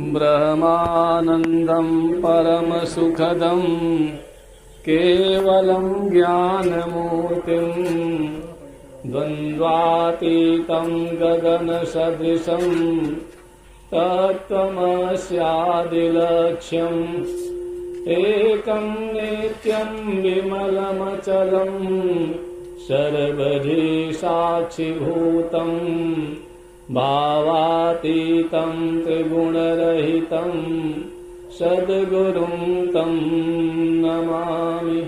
ब्रह्मानन्दं परमसुखदं केवलं ज्ञानमूर्तिं द्वन्द्वातीतं गगनसदृशं तत्त्वमस्यादिलक्ष्यम् एकं नित्यं विमलमचलं सर्वधि साक्षिभूतं भावातीतं त्रिगुणरहितं सद्गुरुं तं नमामि।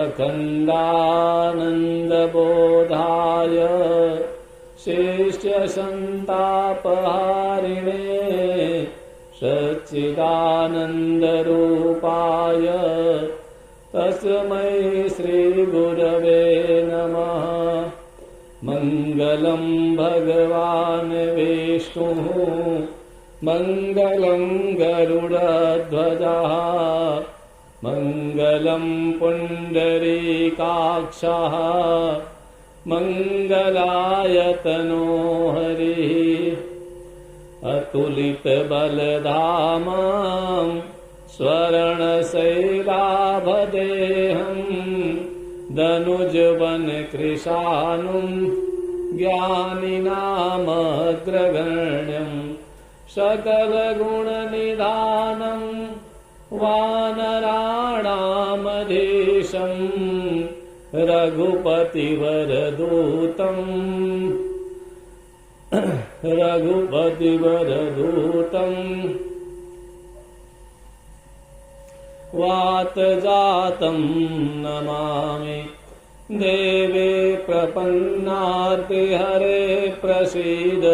अखण्डानन्दबोधाय शिष्यसन्तापहारिणे सच्चिदानन्दरूपाय तस्मै श्रीगुरवे नमः। मङ्गलं भगवान् विष्णुः मङ्गलं गरुडध्वजः मङ्गलं पुण्डरीकाक्षः मङ्गलायतनो हरिः। अतुलितबलधामं स्वर्णशैलाभदेहं दनुजवनकृशानुं ज्ञानिनामग्रगण्यं सकलगुणनिधानं वानराणामधीशं रघुपतिवरदूतं वातजातं नमामि। देवे प्रपन्नार्तिहरे प्रसीद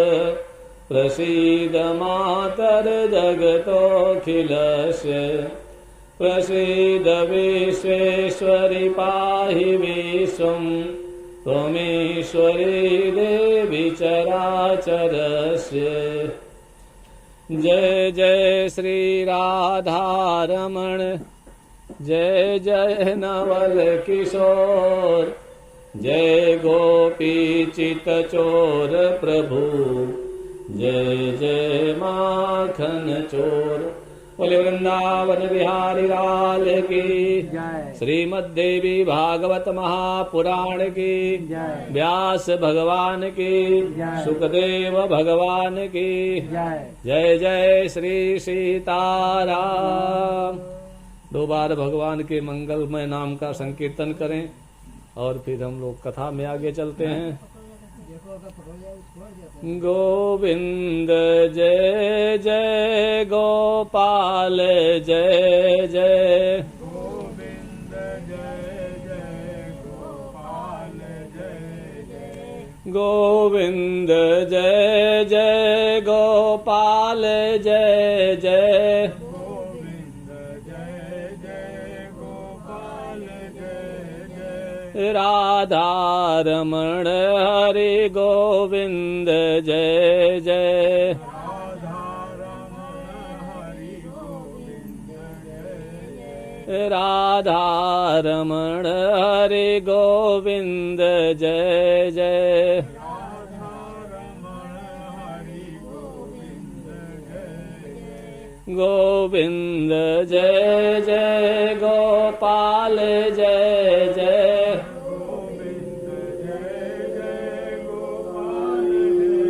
प्रसीद मातर्जगतोऽखिलस्य प्रसीद विश्वेश्वरि पाहि विश्वं त्वमीश्वरी देवी चराचरस्य। जय जय श्री राधारमण जय जय नवल किशोर जय गोपी चितचोर प्रभु जय जय माखन चोर। बोले वृंदावन बिहारी लाल की श्रीमद्देवी भागवत महापुराण की व्यास भगवान की सुखदेव भगवान की जय जय श्री सीताराम। दो बार भगवान के मंगलमय नाम का संकीर्तन करें और फिर हम लोग कथा में आगे चलते हैं। गोविंद जय जय गोपाल जय जय गोविंद जय जय गोपाल जय जय गोविंद जय जय गोपाल जय जय गोविंद जय जय गोपाल जय जय राधा रमण हरि गोविंद जय जय राधा रमण हरि गोविंद जय जय राधा रमण हरि गोविंद जय जय राधा रमण हरि गोविंद जय जय गोविंद जय जय गोपाल जय जय गोविंद जय जय गोपाल जय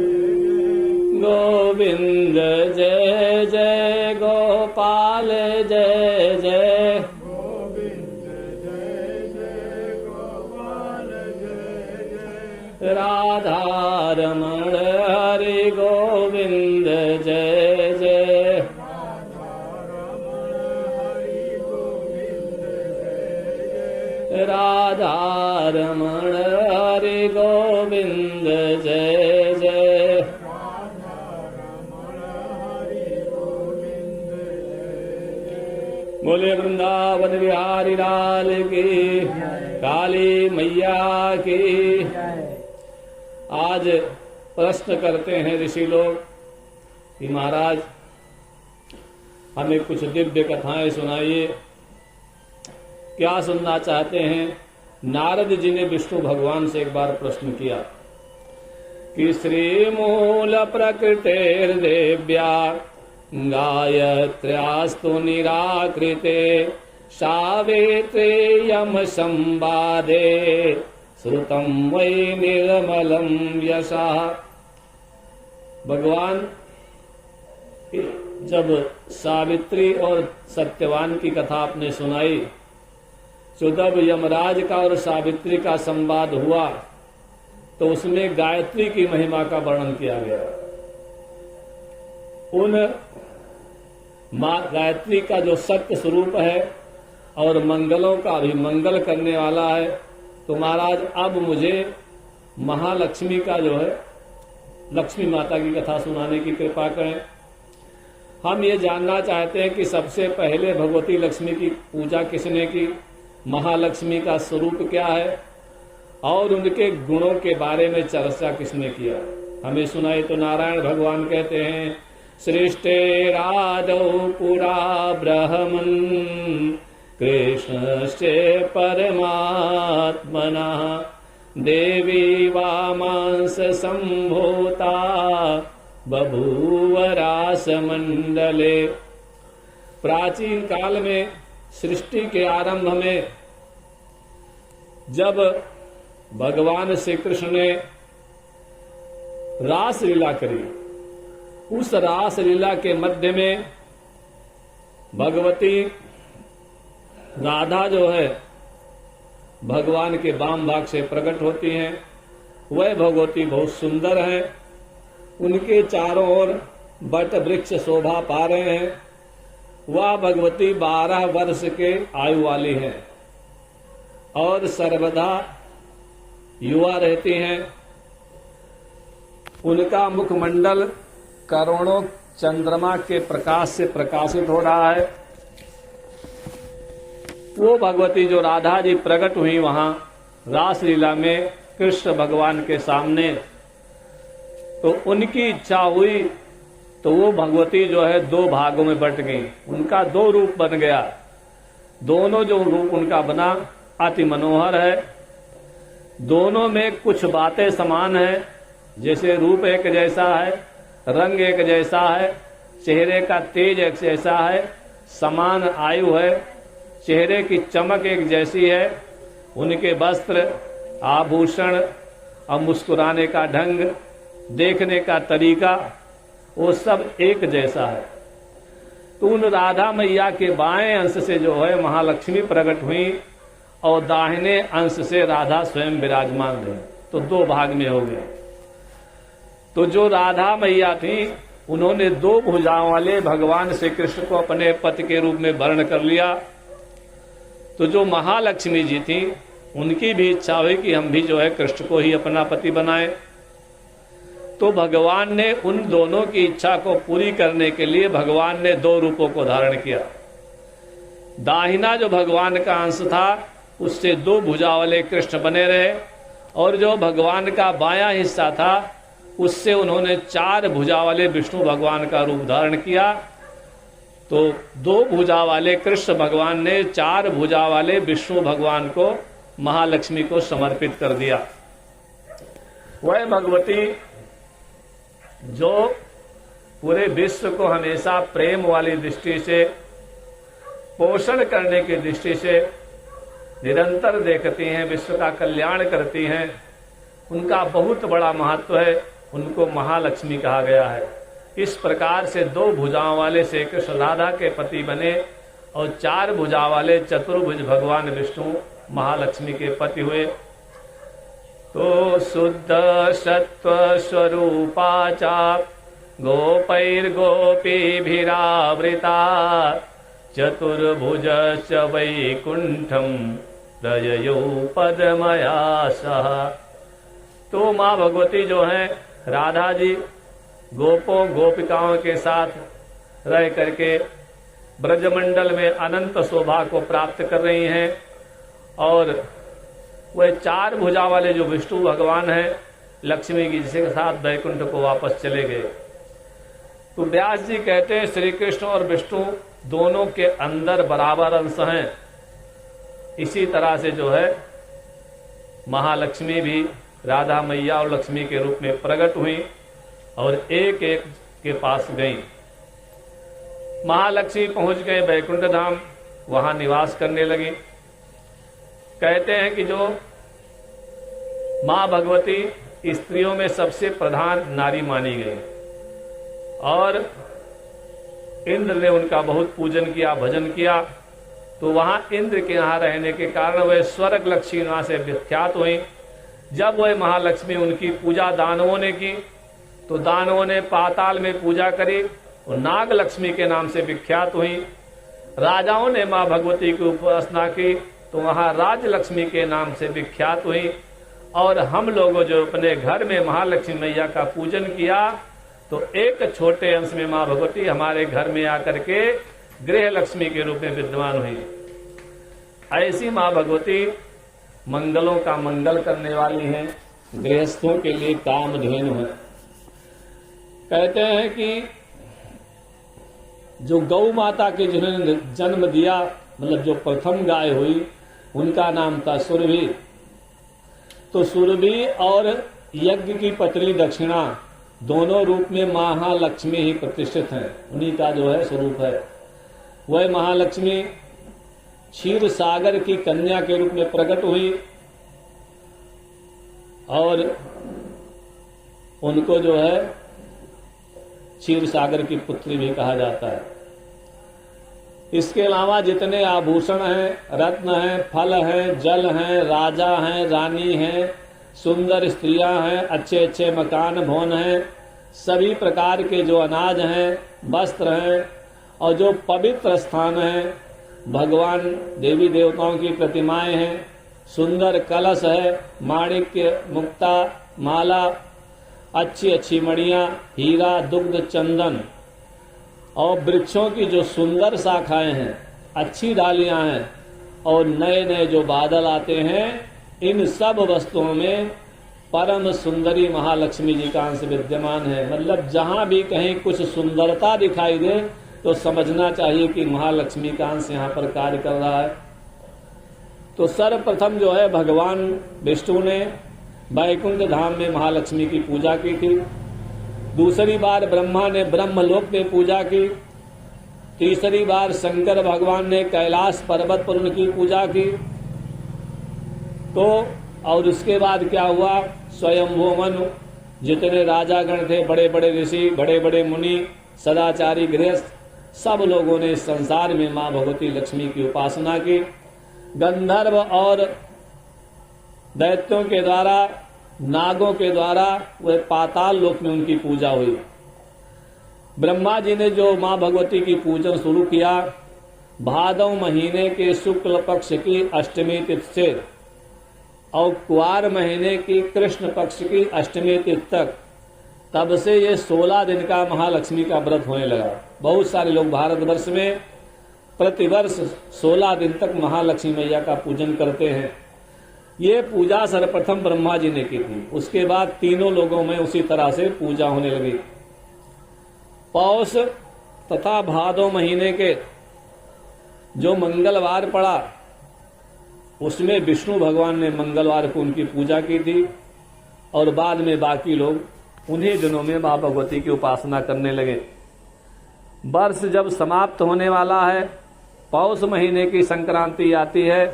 जय गोविंद जय जय गोपाल जय जय गोविंद जय जय गोपाल जय जय राधा रमण हरि गोविंद जय जय राधा रमण हरि गोविंद जय जय राधा रमण हरि गोविंद जय जय राधा रमण हरि गोविंद जय जय बोले वृंदावन बिहारी लाल की काली मैया की। आज प्रश्न करते हैं ऋषि लोग कि महाराज हमें कुछ दिव्य कथाएं सुनाइए। क्या सुनना चाहते हैं? नारद जी ने विष्णु भगवान से एक बार प्रश्न किया कि श्री मूल प्रकृतेर्देव्या गायत्र्यास्तु निराकृते सावित्रे यम संवादे श्रुतं वै निर्मलं यशः। भगवान जब सावित्री और सत्यवान की कथा आपने सुनाई, तो जब यमराज का और सावित्री का संवाद हुआ तो उसमें गायत्री की महिमा का वर्णन किया गया। उन मां गायत्री का जो सत्य स्वरूप है और मंगलों का भी मंगल करने वाला है, तो महाराज अब मुझे महालक्ष्मी का जो है लक्ष्मी माता की कथा सुनाने की कृपा करें। हम ये जानना चाहते हैं कि सबसे पहले भगवती लक्ष्मी की पूजा किसने की, महालक्ष्मी का स्वरूप क्या है और उनके गुणों के बारे में चर्चा किसने किया। हमें सुनाई तो नारायण भगवान कहते हैं, सृष्टे राधौ पुरा ब्रह्मन् कृष्णश्चे परमात्मना देवी वामांस संभूता बभूव रासमंडले। प्राचीन काल में सृष्टि के आरंभ में जब भगवान श्री कृष्ण ने रास लीला करी, उस रास लीला के मध्य में भगवती राधा जो है भगवान के वाम भाग से प्रकट होती हैं। वह भगवती बहुत सुंदर है, उनके चारों ओर बट वृक्ष शोभा पा रहे हैं। वह भगवती 12 वर्ष के आयु वाली हैं और सर्वदा युवा रहती हैं। उनका मुखमंडल करोड़ों चंद्रमा के प्रकाश से प्रकाशित हो रहा है। वो भगवती जो राधा जी प्रकट हुई वहां रासलीला में कृष्ण भगवान के सामने, तो उनकी इच्छा हुई तो वो भगवती जो है 2 भागों में बट गई। उनका 2 रूप बन गया। दोनों जो रूप उनका बना अति मनोहर है। दोनों में कुछ बातें समान है, जैसे रूप एक जैसा है, रंग एक जैसा है, चेहरे का तेज एक जैसा है, समान आयु है, चेहरे की चमक एक जैसी है, उनके वस्त्र आभूषण और मुस्कुराने का ढंग, देखने का तरीका, वो सब एक जैसा है। तो उन राधा मैया के बाएं अंश से जो है महालक्ष्मी प्रकट हुई और दाहिने अंश से राधा स्वयं विराजमान रही, तो 2 भाग में हो गए। तो जो राधा मैया थी उन्होंने 2 भुजाओं वाले भगवान श्री कृष्ण को अपने पति के रूप में वर्ण कर लिया। तो जो महालक्ष्मी जी थी उनकी भी इच्छा हुई कि हम भी जो है कृष्ण को ही अपना पति बनाएं। तो भगवान ने उन दोनों की इच्छा को पूरी करने के लिए भगवान ने 2 रूपों को धारण किया। दाहिना जो भगवान का अंश था उससे 2 भुजा वाले कृष्ण बने रहे, और जो भगवान का बायां हिस्सा था उससे उन्होंने 4 भुजा वाले विष्णु भगवान का रूप धारण किया। तो 2 भुजा वाले कृष्ण भगवान ने 4 भुजा वाले विष्णु भगवान को महालक्ष्मी को समर्पित कर दिया। वह भगवती जो पूरे विश्व को हमेशा प्रेम वाली दृष्टि से, पोषण करने की दृष्टि से निरंतर देखती हैं, विश्व का कल्याण करती हैं, उनका बहुत बड़ा महत्व है, उनको महालक्ष्मी कहा गया है। इस प्रकार से 2 भुजाओं वाले श्री कृष्ण राधा के पति बने और 4 भुजा वाले चतुर्भुज भगवान विष्णु महालक्ष्मी के पति हुए। तो शुद्ध सत्व स्वरूपा चा गोपैर्गोपीभिरावृता चतुर्भुज वैकुंठम रजयो पदमया सह। तो माँ भगवती जो है राधा जी गोपों गोपिकाओं के साथ रह करके ब्रजमंडल में अनंत शोभा को प्राप्त कर रही हैं, और वह 4 भुजा वाले जो विष्णु भगवान हैं लक्ष्मी जी के साथ वैकुंठ को वापस चले गए। तो व्यास जी कहते हैं श्री कृष्ण और विष्णु दोनों के अंदर बराबर अंश हैं। इसी तरह से जो है महालक्ष्मी भी राधा मैया और लक्ष्मी के रूप में प्रकट हुई और एक एक के पास गई। महालक्ष्मी पहुंच गए बैकुंठ धाम, वहां निवास करने लगे। कहते हैं कि जो मां भगवती स्त्रियों में सबसे प्रधान नारी मानी गई और इंद्र ने उनका बहुत पूजन किया, भजन किया। तो वहां इंद्र के यहाँ रहने के कारण वह स्वर्ग लक्ष्मी वहां से विख्यात हुई। जब वह महालक्ष्मी उनकी पूजा दानवों ने की तो दानवों ने पाताल में पूजा करी और नाग लक्ष्मी के नाम से विख्यात हुई। राजाओं ने मां भगवती की उपासना की तो वहां राजलक्ष्मी के नाम से विख्यात हुई। और हम लोगों जो अपने घर में महालक्ष्मी मैया का पूजन किया तो एक छोटे अंश में मां भगवती हमारे घर में आकर के गृह लक्ष्मी के रूप में विद्यमान हुई। ऐसी मां भगवती मंगलों का मंगल करने वाली हैं, गृहस्थों के लिए कामधेनु है। कहते हैं कि जो गौ माता के जिन्होंने जन्म दिया, मतलब जो प्रथम गाय हुई, उनका नाम था सुरभि। तो सुरभि और यज्ञ की पत्री दक्षिणा दोनों रूप में महालक्ष्मी ही प्रतिष्ठित हैं, उन्हीं का जो है स्वरूप है। वह महालक्ष्मी क्षीर सागर की कन्या के रूप में प्रकट हुई और उनको जो है क्षीर सागर की पुत्री भी कहा जाता है। इसके अलावा जितने आभूषण हैं, रत्न हैं, फल हैं, जल हैं, राजा हैं, रानी हैं, सुंदर स्त्रियां हैं, अच्छे अच्छे मकान भवन हैं, सभी प्रकार के जो अनाज हैं, वस्त्र हैं और जो पवित्र स्थान हैं, भगवान देवी देवताओं की प्रतिमाएं हैं, सुंदर कलश है, माणिक्य, मुक्ता, माला, अच्छी अच्छी मणियां, हीरा, दुग्ध, चंदन और वृक्षों की जो सुंदर शाखाएं हैं, अच्छी डालियां हैं और नए नए जो बादल आते हैं, इन सब वस्तुओं में परम सुंदरी महालक्ष्मी जी का अंश विद्यमान है। मतलब जहां भी कहीं कुछ सुंदरता दिखाई दे तो समझना चाहिए कि महालक्ष्मी का अंश यहाँ पर कार्य कर रहा है। तो सर्वप्रथम जो है भगवान विष्णु ने बैकुंठ धाम में महालक्ष्मी की पूजा की थी। दूसरी बार ब्रह्मा ने ब्रह्मलोक में पूजा की। तीसरी बार शंकर भगवान ने कैलाश पर्वत पर उनकी पूजा की। तो और उसके बाद क्या हुआ, स्वयंभू मनु, जितने राजागण थे, बड़े बड़े ऋषि, बड़े बड़े मुनि, सदाचारी गृहस्थ, सब लोगों ने इस संसार में मां भगवती लक्ष्मी की उपासना की। गंधर्व और दैत्यों के द्वारा, नागों के द्वारा वह पाताल लोक में उनकी पूजा हुई। ब्रह्मा जी ने जो मां भगवती की पूजन शुरू किया, भादव महीने के शुक्ल पक्ष की अष्टमी तिथि से और कुआर महीने की कृष्ण पक्ष की अष्टमी तिथि तक, तब से ये 16 दिन का महालक्ष्मी का व्रत होने लगा। बहुत सारे लोग भारतवर्ष में प्रतिवर्ष 16 दिन तक महालक्ष्मी मैया का पूजन करते हैं। ये पूजा सर्वप्रथम ब्रह्मा जी ने की थी, उसके बाद तीनों लोगों में उसी तरह से पूजा होने लगी। पौष तथा भादो महीने के जो मंगलवार पड़ा, उसमें विष्णु भगवान ने मंगलवार को उनकी पूजा की थी और बाद में बाकी लोग उन्हीं दिनों में मां भगवती की उपासना करने लगे। वर्ष जब समाप्त होने वाला है, पौष महीने की संक्रांति आती है,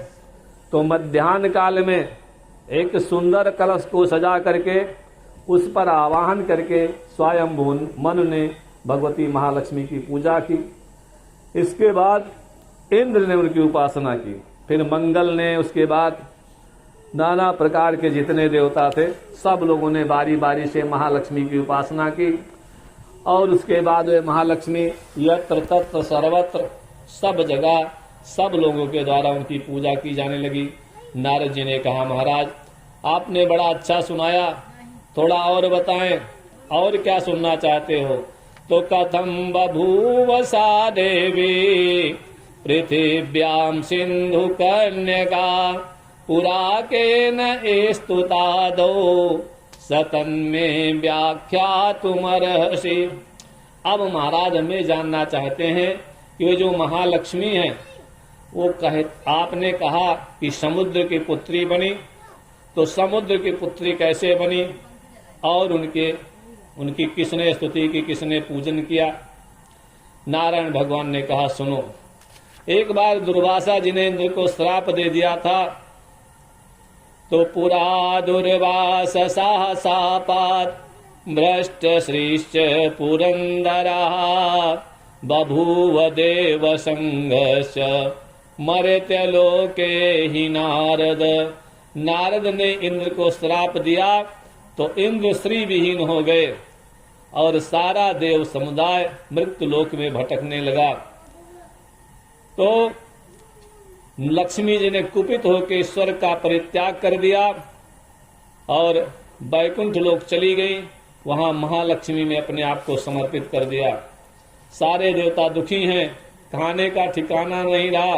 तो मध्याह्न काल में एक सुंदर कलश को सजा करके उस पर आवाहन करके स्वयंभू मनु ने भगवती महालक्ष्मी की पूजा की। इसके बाद इंद्र ने उनकी उपासना की, फिर मंगल ने, उसके बाद नाना प्रकार के जितने देवता थे सब लोगों ने बारी बारी से महालक्ष्मी की उपासना की। और उसके बाद वे महालक्ष्मी यत्र तत्र सर्वत्र सब जगह सब लोगों के द्वारा उनकी पूजा की जाने लगी। नारद जी ने कहा, महाराज आपने बड़ा अच्छा सुनाया, थोड़ा और बताएं, और क्या सुनना चाहते हो? तो कथम बभूव सा देवी पृथिव्याम सिंधु कन्यका पुरा के न स्तुता दो सतन में व्याख्या तुमर्हसि। अब महाराज हमें जानना चाहते हैं कि वे जो महालक्ष्मी हैं, वो आपने कहा कि समुद्र की पुत्री बनी, तो समुद्र की पुत्री कैसे बनी और उनकी किसने स्तुति की, किसने पूजन किया? नारायण भगवान ने कहा, सुनो, एक बार दुर्वासा जी ने इंद्र को श्राप दे दिया था, तो पुरा दुर्वास साहसापात भ्रष्ट श्रीश्च पुरंदरा बभूव देव संघर्ष मर्त्य लोके ही नारद। नारद ने इंद्र को श्राप दिया तो इंद्र श्री विहीन हो गए और सारा देव समुदाय मृत्यु लोक में भटकने लगा। तो लक्ष्मी जी ने कुपित होकर स्वर्ग का परित्याग कर दिया और बैकुंठ लोक चली गई। वहां महालक्ष्मी ने अपने आप को समर्पित कर दिया। सारे देवता दुखी हैं, खाने का ठिकाना नहीं रहा।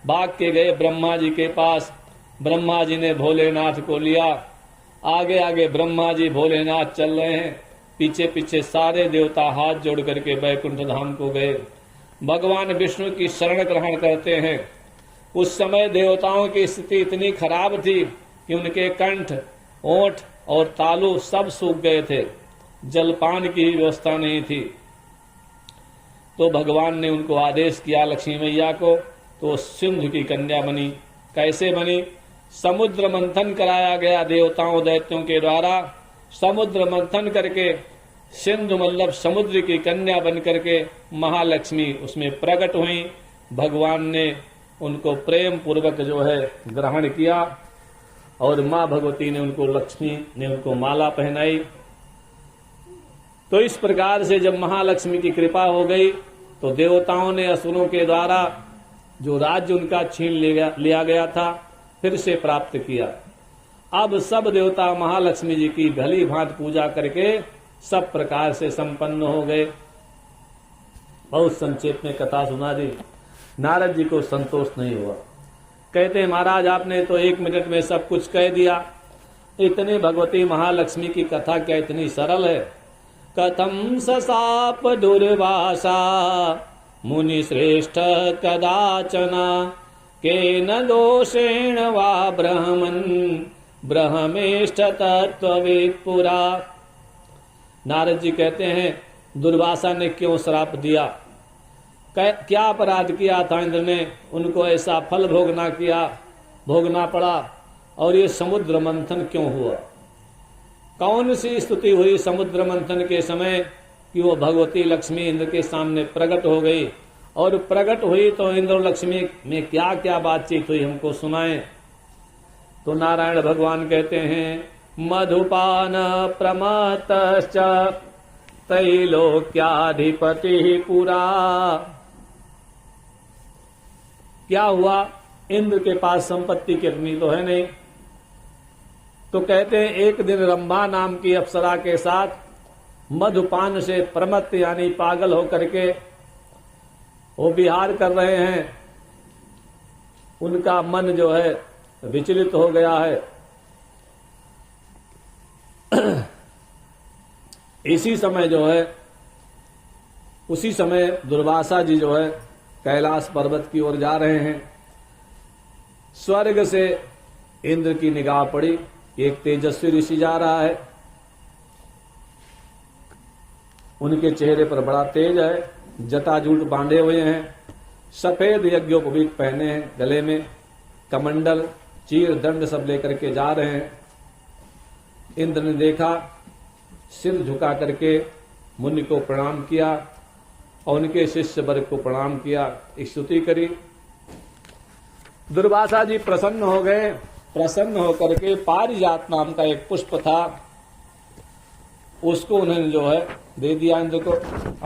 भाग के गए ब्रह्मा जी के पास। ब्रह्मा जी ने भोलेनाथ को लिया। आगे आगे ब्रह्मा जी भोलेनाथ चल रहे हैं, पीछे पीछे सारे देवता हाथ जोड़ करके बैकुंठ धाम को गए। भगवान विष्णु की शरण ग्रहण करते हैं। उस समय देवताओं की स्थिति इतनी खराब थी कि उनके कंठ, ओंठ और तालु सब सूख गए थे। जलपान की व्यवस्था नहीं थी। तो भगवान ने उनको आदेश किया लक्ष्मी मैया को, तो सिंधु की कन्या बनी। कैसे बनी? समुद्र मंथन कराया गया देवताओं दैत्यों के द्वारा। समुद्र मंथन करके सिंधु मतलब समुद्र की कन्या बन करके महालक्ष्मी उसमें प्रकट हुई। भगवान ने उनको प्रेम पूर्वक जो है ग्रहण किया और मां भगवती ने उनको, लक्ष्मी ने उनको माला पहनाई। तो इस प्रकार से जब महालक्ष्मी की कृपा हो गई तो देवताओं ने असुरों के द्वारा जो राज्य उनका छीन लिया गया था फिर से प्राप्त किया। अब सब देवता महालक्ष्मी जी की भली भांति पूजा करके सब प्रकार से संपन्न हो गए। बहुत संक्षेप में कथा सुना दी। नारद जी को संतोष नहीं हुआ। कहते महाराज आपने तो 1 मिनट में सब कुछ कह दिया। इतनी भगवती महालक्ष्मी की कथा क्या इतनी सरल है? कथम ससाप दुर्वासा मुनि श्रेष्ठ कदाचना केन दोषेण वा ब्रह्मन् ब्रह्मेष्ठ तत्ववित् पुरा। नारद जी कहते हैं दुर्वासा ने क्यों श्राप दिया? क्या अपराध किया था इंद्र ने? उनको ऐसा फल भोगना पड़ा। और ये समुद्र मंथन क्यों हुआ? कौन सी स्तुति हुई समुद्र मंथन के समय कि वो भगवती लक्ष्मी इंद्र के सामने प्रकट हो गई? और प्रकट हुई तो इंद्र और लक्ष्मी में क्या क्या बातचीत हुई हमको सुनाएं। तो नारायण भगवान कहते हैं मधुपान प्रमतश्च त्रैलोक्याधिपति पुरा। क्या हुआ? इंद्र के पास संपत्ति कितनी तो है नहीं। तो कहते हैं एक दिन रंभा नाम की अप्सरा के साथ मधुपान से प्रमत्त यानी पागल होकर के वो विहार कर रहे हैं। उनका मन जो है विचलित हो गया है। इसी समय जो है उसी समय दुर्वासा जी जो है कैलाश पर्वत की ओर जा रहे हैं। स्वर्ग से इंद्र की निगाह पड़ी। एक तेजस्वी ऋषि जा रहा है। उनके चेहरे पर बड़ा तेज है। जटाजूट बांधे हुए हैं। सफेद यज्ञोपवीत पहने हैं। गले में कमंडल, चीर, दंड सब लेकर के जा रहे हैं। इंद्र ने देखा, सिर झुका करके मुनि को प्रणाम किया और उनके शिष्य वर्ग को प्रणाम किया, स्तुति करी। दुर्वासा जी प्रसन्न हो गए। प्रसन्न होकर के पारिजात नाम का एक पुष्प था, उसको उन्होंने जो है दे दिया इंद्र को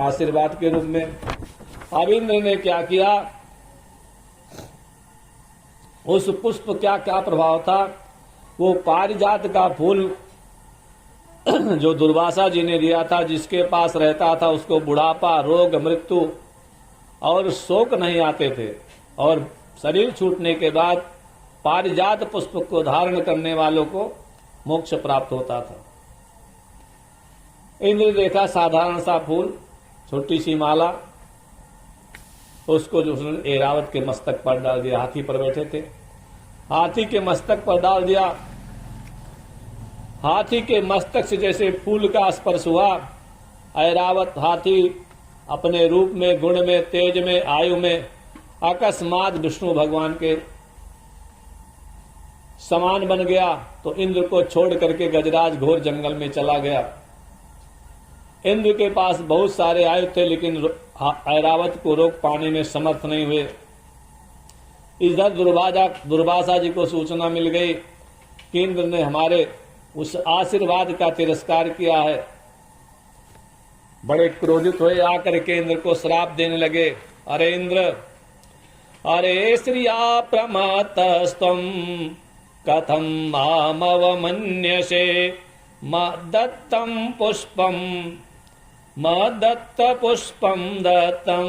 आशीर्वाद के रूप में। अब इंद्र ने क्या किया? उस पुष्प क्या क्या प्रभाव था? वो पारिजात का फूल जो दुर्वासा जी ने दिया था, जिसके पास रहता था उसको बुढ़ापा, रोग, मृत्यु और शोक नहीं आते थे। और शरीर छूटने के बाद पारिजात पुष्प को धारण करने वालों को मोक्ष प्राप्त होता था। इंद्र देखा साधारण सा फूल, छोटी सी माला, उसको जो उसने ऐरावत के मस्तक पर डाल दिया। हाथी पर बैठे थे, हाथी के मस्तक पर डाल दिया। हाथी के मस्तक से जैसे फूल का स्पर्श हुआ, ऐरावत हाथी अपने रूप में, गुण में, तेज में, आयु में अकस्मात विष्णु भगवान के समान बन गया तो इंद्र को छोड़ करके गजराज घोर जंगल में चला गया। इंद्र के पास बहुत सारे आयु थे, लेकिन ऐरावत को रोक पाने में समर्थ नहीं हुए। इधर दुर्वासा जी को सूचना मिल गई कि इंद्र ने हमारे उस आशीर्वाद का तिरस्कार किया है। बड़े क्रोधित हुए, आकर के इंद्र को श्राप देने लगे। अरे इंद्र, अरे श्रिया प्रमातस्त्वं कथं मामवमन्यसे मदत्तं पुष्पं दत्तं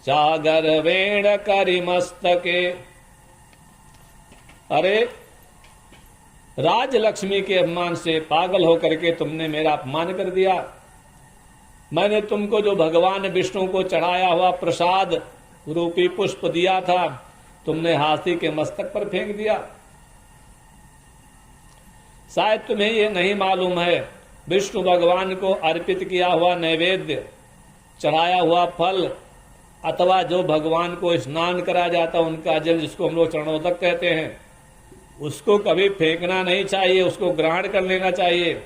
चागर्वेण करिमस्तके। अरे राजलक्ष्मी के अपमान से पागल होकर के तुमने मेरा अपमान कर दिया। मैंने तुमको जो भगवान विष्णु को चढ़ाया हुआ प्रसाद रूपी पुष्प दिया था, तुमने हाथी के मस्तक पर फेंक दिया। शायद तुम्हें ये नहीं मालूम है, विष्णु भगवान को अर्पित किया हुआ नैवेद्य, चढ़ाया हुआ फल अथवा जो भगवान को स्नान करा जाता उनका जल, जिसको हम लोग चरणोदक कहते हैं, उसको कभी फेंकना नहीं चाहिए, उसको ग्रहण कर लेना चाहिए।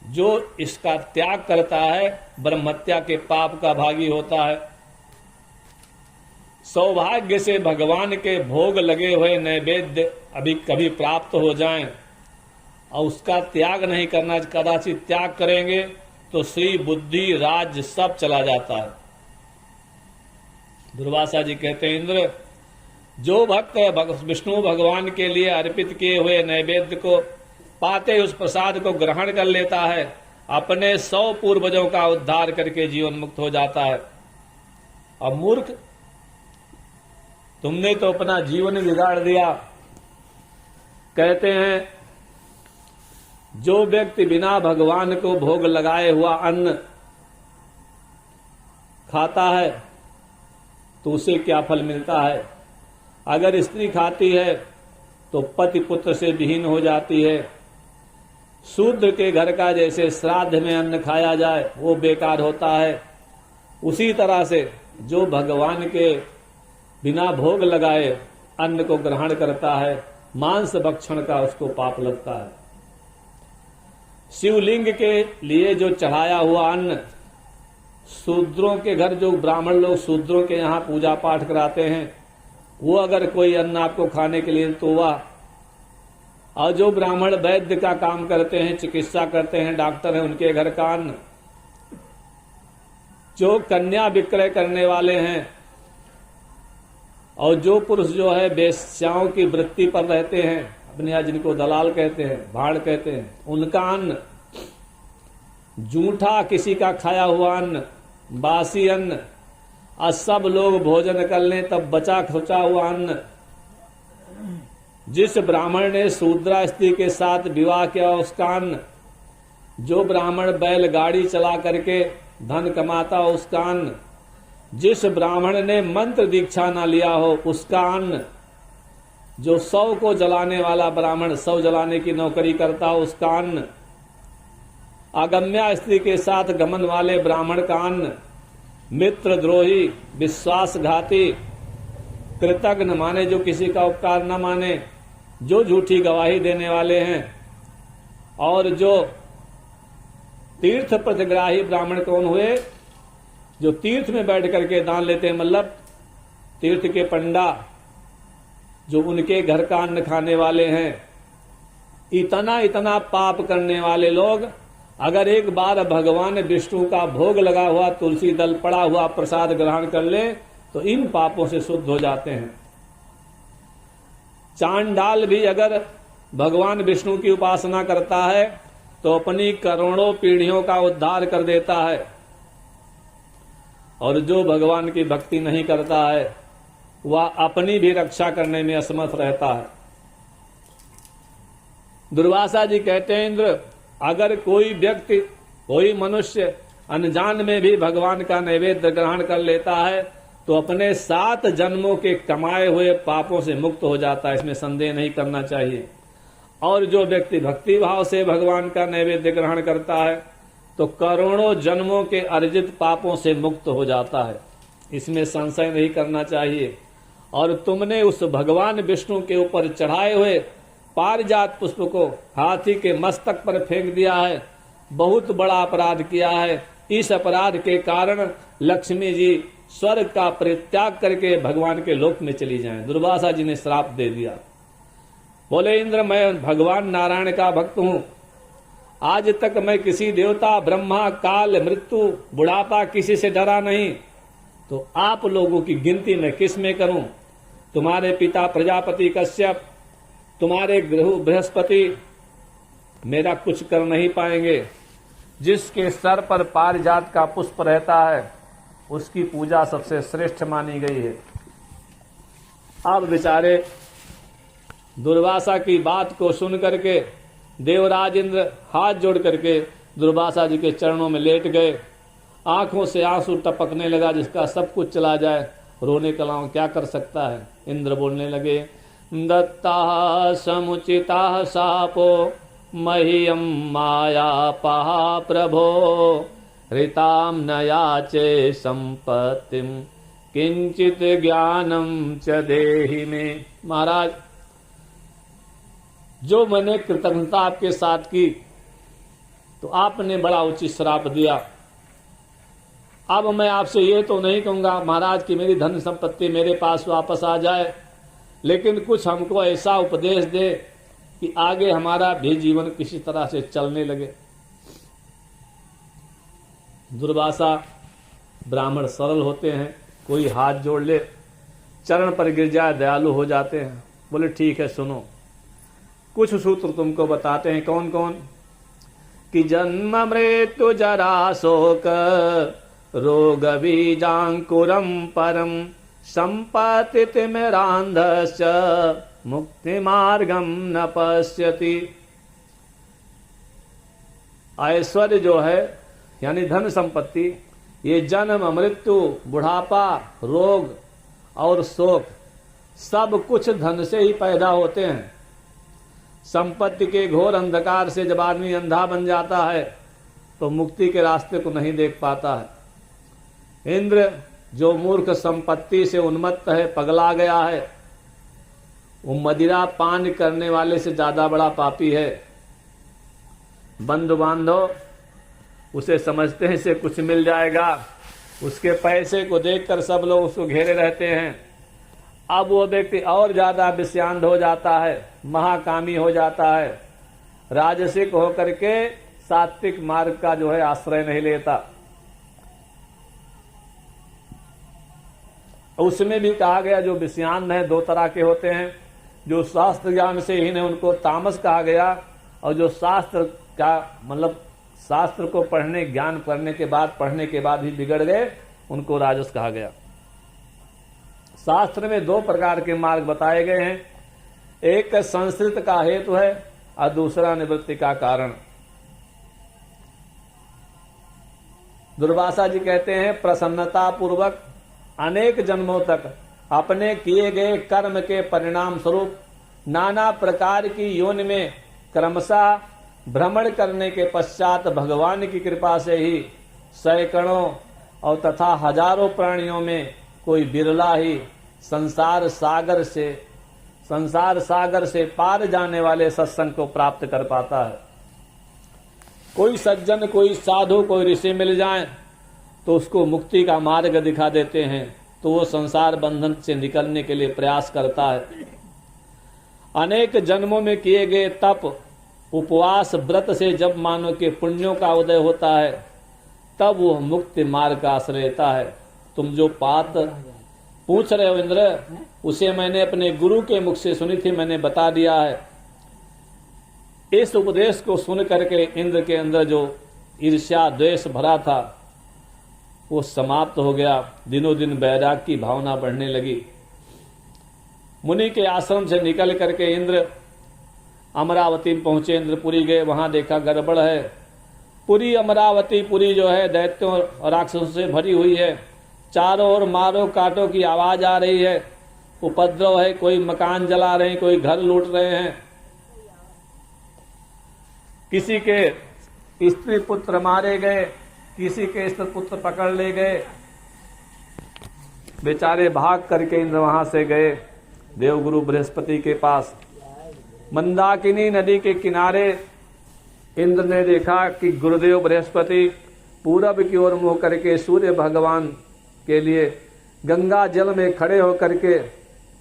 जो इसका त्याग करता है ब्रह्महत्या के पाप का भागी होता है। सौभाग्य से भगवान के भोग लगे हुए नैवेद्य अभी कभी प्राप्त हो जाएं और उसका त्याग नहीं करना, कदाचित त्याग करेंगे तो श्री बुद्धि राज्य सब चला जाता है। दुर्वासा जी कहते हैं, इंद्र, जो भक्त विष्णु भगवान के लिए अर्पित किए हुए नैवेद्य को पाते उस प्रसाद को ग्रहण कर लेता है, अपने 100 पूर्वजों का उद्धार करके जीवन मुक्त हो जाता है। अब मूर्ख, तुमने तो अपना जीवन बिगाड़ दिया। कहते हैं, जो व्यक्ति बिना भगवान को भोग लगाए हुआ अन्न खाता है तो उसे क्या फल मिलता है। अगर स्त्री खाती है तो पति पुत्र से विहीन हो जाती है। शूद्र के घर का जैसे श्राद्ध में अन्न खाया जाए वो बेकार होता है, उसी तरह से जो भगवान के बिना भोग लगाए अन्न को ग्रहण करता है, मांस भक्षण का उसको पाप लगता है। शिवलिंग के लिए जो चढ़ाया हुआ अन्न, शूद्रों के घर जो ब्राह्मण लोग शूद्रों के यहाँ पूजा पाठ कराते हैं, वो अगर कोई अन्न आपको खाने के लिए तो वह, और जो ब्राह्मण वैद्य का काम करते हैं, चिकित्सा करते हैं, डॉक्टर हैं, उनके घर का अन्न, जो कन्या विक्रय करने वाले हैं और जो पुरुष जो है वेश्याओं की वृत्ति पर रहते हैं, अपने यहाँ जिनको दलाल कहते हैं, भाड़ कहते हैं, उनका अन्न, जूठा किसी का खाया हुआ अन्न, बासी अन्न, और सब लोग भोजन कर लें तब बचा खुचा हुआ अन्न, जिस ब्राह्मण ने शूद्रा स्त्री के साथ विवाह किया उसका अन्न, जो ब्राह्मण बैलगाड़ी चला करके धन कमाता हो उसका अन्न, जिस ब्राह्मण ने मंत्र दीक्षा ना लिया हो उसका अन्न, जो 100 को जलाने वाला ब्राह्मण 100 जलाने की नौकरी करता हो उसका अन्न, अगम्या स्त्री के साथ गमन वाले ब्राह्मण का अन्न, मित्रद्रोही, विश्वासघाती, कृतज्ञ माने जो किसी का उपकार न माने, जो झूठी गवाही देने वाले हैं, और जो तीर्थ प्रतिग्राही ब्राह्मण कौन हुए, जो तीर्थ में बैठ करके दान लेते हैं, मतलब तीर्थ के पंडा जो उनके घर का अन्न खाने वाले हैं। इतना इतना पाप करने वाले लोग अगर एक बार भगवान विष्णु का भोग लगा हुआ तुलसी दल पड़ा हुआ प्रसाद ग्रहण कर ले तो इन पापों से शुद्ध हो जाते हैं। चांडाल भी अगर भगवान विष्णु की उपासना करता है तो अपनी करोड़ों पीढ़ियों का उद्धार कर देता है, और जो भगवान की भक्ति नहीं करता है वह अपनी भी रक्षा करने में असमर्थ रहता है। दुर्वासा जी कहते हैं, इंद्र, अगर कोई व्यक्ति, कोई मनुष्य अनजान में भी भगवान का नैवेद्य ग्रहण कर लेता है तो अपने 7 जन्मों के कमाए हुए पापों से मुक्त हो जाता है, इसमें संदेह नहीं करना चाहिए। और जो व्यक्ति भक्ति भाव से भगवान का नैवेद्य ग्रहण करता है तो करोड़ों जन्मों के अर्जित पापों से मुक्त हो जाता है। इसमें संशय नहीं करना चाहिए। और तुमने उस भगवान विष्णु के ऊपर चढ़ाए हुए पारिजात पुष्प को हाथी के मस्तक पर फेंक दिया है, बहुत बड़ा अपराध किया है। इस अपराध के कारण लक्ष्मी जी स्वर्ग का परित्याग करके भगवान के लोक में चली जाएं। दुर्वासा जी ने श्राप दे दिया। बोले इंद्र, मैं भगवान नारायण का भक्त हूं, आज तक मैं किसी देवता, ब्रह्मा, काल, मृत्यु, बुढ़ापा किसी से डरा नहीं, तो आप लोगों की गिनती मैं किस में करूं? तुम्हारे पिता प्रजापति कश्यप, तुम्हारे गुरु बृहस्पति मेरा कुछ कर नहीं पाएंगे। जिसके सर पर पारिजात का पुष्प रहता है उसकी पूजा सबसे श्रेष्ठ मानी गई है। अब बेचारे दुर्वासा की बात को सुन करके देवराज इंद्र हाथ जोड़ करके दुर्वासा जी के चरणों में लेट गए। आंखों से आंसू टपकने लगा, जिसका सब कुछ चला जाए, रोने का लाऊं क्या कर सकता है। इंद्र बोलने लगे, दत्ता समुचिता शापो मह्यम माया पहा प्रभो ऋताम न याचे संपत्तिम किंचित ज्ञानम च देहि में। महाराज, जो मैंने कृतज्ञता आपके साथ की तो आपने बड़ा उचित श्राप दिया। अब मैं आपसे ये तो नहीं कहूंगा महाराज कि मेरी धन संपत्ति मेरे पास वापस आ जाए, लेकिन कुछ हमको ऐसा उपदेश दे कि आगे हमारा भी जीवन किसी तरह से चलने लगे। दुर्वासा ब्राह्मण सरल होते हैं, कोई हाथ जोड़ ले, चरण पर गिर जाए, दयालु हो जाते हैं। बोले ठीक है, सुनो, कुछ सूत्र तुमको बताते हैं। कौन कौन? कि जन्म मृत्यु जरा शोक रोग बीजांकुरम परम संपत्ति में रांधश्च मुक्ति मार्गम न पश्यति। ऐश्वर्य जो है यानी धन संपत्ति, ये जन्म मृत्यु बुढ़ापा रोग और शोक सब कुछ धन से ही पैदा होते हैं। संपत्ति के घोर अंधकार से जब आदमी अंधा बन जाता है तो मुक्ति के रास्ते को नहीं देख पाता है। इंद्र जो मूर्ख संपत्ति से उन्मत्त है, पगला गया है, वो मदिरा पान करने वाले से ज्यादा बड़ा पापी है। बंधु बांधव उसे समझते हैं इसे कुछ मिल जाएगा, उसके पैसे को देखकर सब लोग उसको घेरे रहते हैं। अब वो व्यक्ति और ज्यादा विषयांध हो जाता है, महाकामी हो जाता है, राजसिक होकर के सात्विक मार्ग का जो है आश्रय नहीं लेता। उसमें भी कहा गया जो विषयांध है दो तरह के होते हैं। जो शास्त्र ज्ञान से हीन है उनको तामस कहा गया, और जो शास्त्र का मतलब शास्त्र को पढ़ने ज्ञान करने के बाद पढ़ने के बाद ही बिगड़ गए उनको राजस कहा गया। शास्त्र में दो प्रकार के मार्ग बताए गए हैं, एक संस्कृत का हेतु है और दूसरा निवृत्ति का कारण। दुर्वासा जी कहते हैं प्रसन्नता पूर्वक अनेक जन्मों तक अपने किए गए कर्म के परिणाम स्वरूप नाना प्रकार की योनि में क्रमशः भ्रमण करने के पश्चात भगवान की कृपा से ही सैकड़ों और तथा हजारों प्राणियों में कोई बिरला ही संसार सागर से पार जाने वाले सत्संग को प्राप्त कर पाता है। कोई सज्जन, कोई साधु, कोई ऋषि मिल जाए तो उसको मुक्ति का मार्ग दिखा देते हैं, तो वो संसार बंधन से निकलने के लिए प्रयास करता है। अनेक जन्मों में किए गए तप, उपवास, व्रत से जब मानव के पुण्यों का उदय होता है तब वो मुक्ति मार्ग का आश्रय लेता है। तुम जो बात पूछ रहे हो इंद्र, उसे मैंने अपने गुरु के मुख से सुनी थी, मैंने बता दिया है। इस उपदेश को सुन करके इंद्र के अंदर जो ईर्ष्या द्वेष भरा था वो समाप्त हो गया। दिनों दिन वैराग की भावना बढ़ने लगी। मुनि के आश्रम से निकल करके इंद्र अमरावती में पहुंचे। इंद्रपुरी गए, वहां देखा गड़बड़ है। पूरी अमरावती पुरी जो है दैत्यों और राक्षसों से भरी हुई है। चारों ओर मारो काटो की आवाज आ रही है, उपद्रव है, कोई मकान जला रहे हैं, कोई घर लूट रहे हैं। किसी के स्त्री पुत्र मारे गए, किसी के स्त्री पुत्र पकड़ ले गए, बेचारे भाग करके इंद्र वहां से गए देवगुरु बृहस्पति के पास। मंदाकिनी नदी के किनारे इंद्र ने देखा कि गुरुदेव बृहस्पति पूरब की ओर मुंह करके सूर्य भगवान के लिए गंगा जल में खड़े होकर के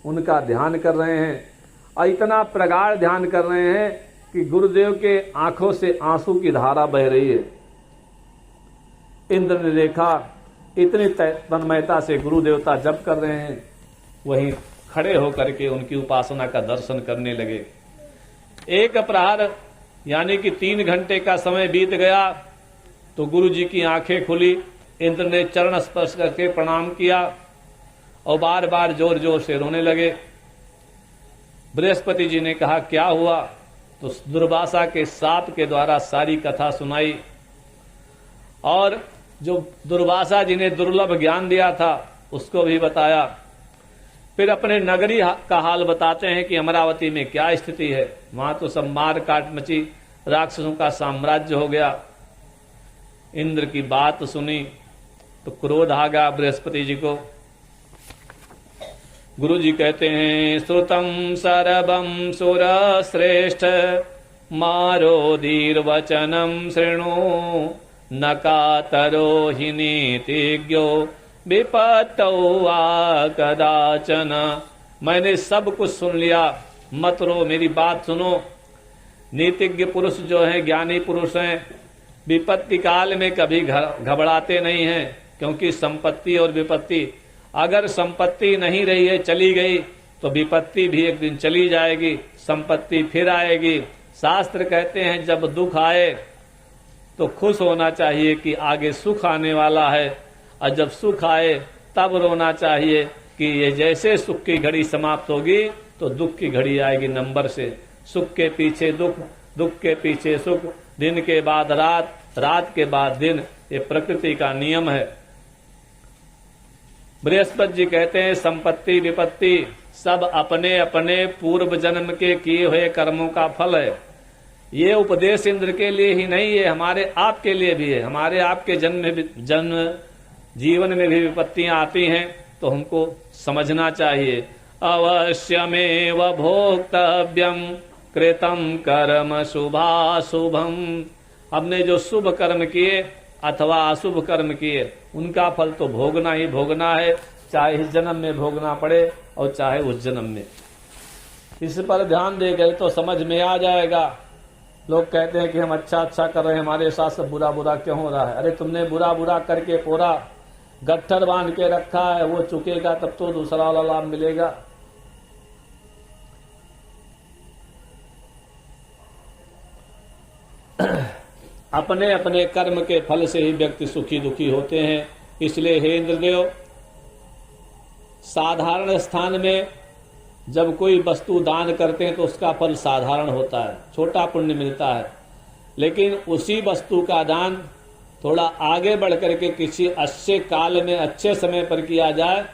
उनका ध्यान कर रहे हैं, और इतना प्रगाढ़ ध्यान कर रहे हैं कि गुरुदेव के आंखों से आंसू की धारा बह रही है। इंद्र ने देखा इतनी तन्मयता से गुरु देवता जप कर रहे हैं, वहीं खड़े होकर के उनकी उपासना का दर्शन करने लगे। एक प्रहर यानी कि 3 घंटे का समय बीत गया तो गुरु जी की आंखें खुली। इंद्र ने चरण स्पर्श करके प्रणाम किया और बार बार जोर जोर से रोने लगे। बृहस्पति जी ने कहा क्या हुआ, तो दुर्वासा के साप के द्वारा सारी कथा सुनाई, और जो दुर्वासा जी ने दुर्लभ ज्ञान दिया था उसको भी बताया। फिर अपने नगरी का हाल बताते हैं कि अमरावती में क्या स्थिति है। वहां तो सब मार काट मची, राक्षसों का साम्राज्य हो गया। इंद्र की बात सुनी तो क्रोध आ गया बृहस्पति जी को। गुरु जी कहते हैं श्रुतम सरबम सुर श्रेष्ठ मारोदीर वचनम शृणु नकातरो हि नीतिज्ञो विपत्तौ वा कदाचन। मैंने सब कुछ सुन लिया, मत रो, मेरी बात सुनो। नीतिज्ञ पुरुष जो हैं, ज्ञानी पुरुष हैं, विपत्ति काल में कभी घबराते नहीं हैं, क्योंकि संपत्ति और विपत्ति, अगर संपत्ति नहीं रही है, चली गई, तो विपत्ति भी एक दिन चली जाएगी, संपत्ति फिर आएगी। शास्त्र कहते हैं जब दुख आए तो खुश होना चाहिए कि आगे सुख आने वाला है, और जब सुख आए तब रोना चाहिए कि ये जैसे सुख की घड़ी समाप्त होगी तो दुख की घड़ी आएगी नंबर से। सुख के पीछे दुख, दुख के पीछे सुख, दिन के बाद रात, रात के बाद दिन, ये प्रकृति का नियम है। बृहस्पति जी कहते हैं संपत्ति विपत्ति सब अपने अपने पूर्व जन्म के किए हुए कर्मों का फल है। ये उपदेश इंद्र के लिए ही नहीं है, हमारे आपके लिए भी है। हमारे आपके जन्म जीवन में भी विपत्तियां आती हैं, तो हमको समझना चाहिए। अवश्यमेव भोक्तव्यम कृतम कर्म शुभाशुभम। हमने जो शुभ कर्म किए अथवा अशुभ कर्म किए, उनका फल तो भोगना ही भोगना है, चाहे इस जन्म में भोगना पड़े और चाहे उस जन्म में। इस पर ध्यान दे गए तो समझ में आ जाएगा। लोग कहते हैं कि हम अच्छा अच्छा कर रहे हैं, हमारे साथ सब बुरा बुरा क्यों हो रहा है। अरे तुमने बुरा बुरा करके पूरा गट्ठर बांध के रखा है, वो चुकेगा तब तो दूसरा वाला लाभ मिलेगा। अपने अपने कर्म के फल से ही व्यक्ति सुखी दुखी होते हैं। इसलिए हे इंद्रदेव, साधारण स्थान में जब कोई वस्तु दान करते हैं तो उसका फल साधारण होता है, छोटा पुण्य मिलता है। लेकिन उसी वस्तु का दान थोड़ा आगे बढ़ करके किसी अच्छे काल में अच्छे समय पर किया जाए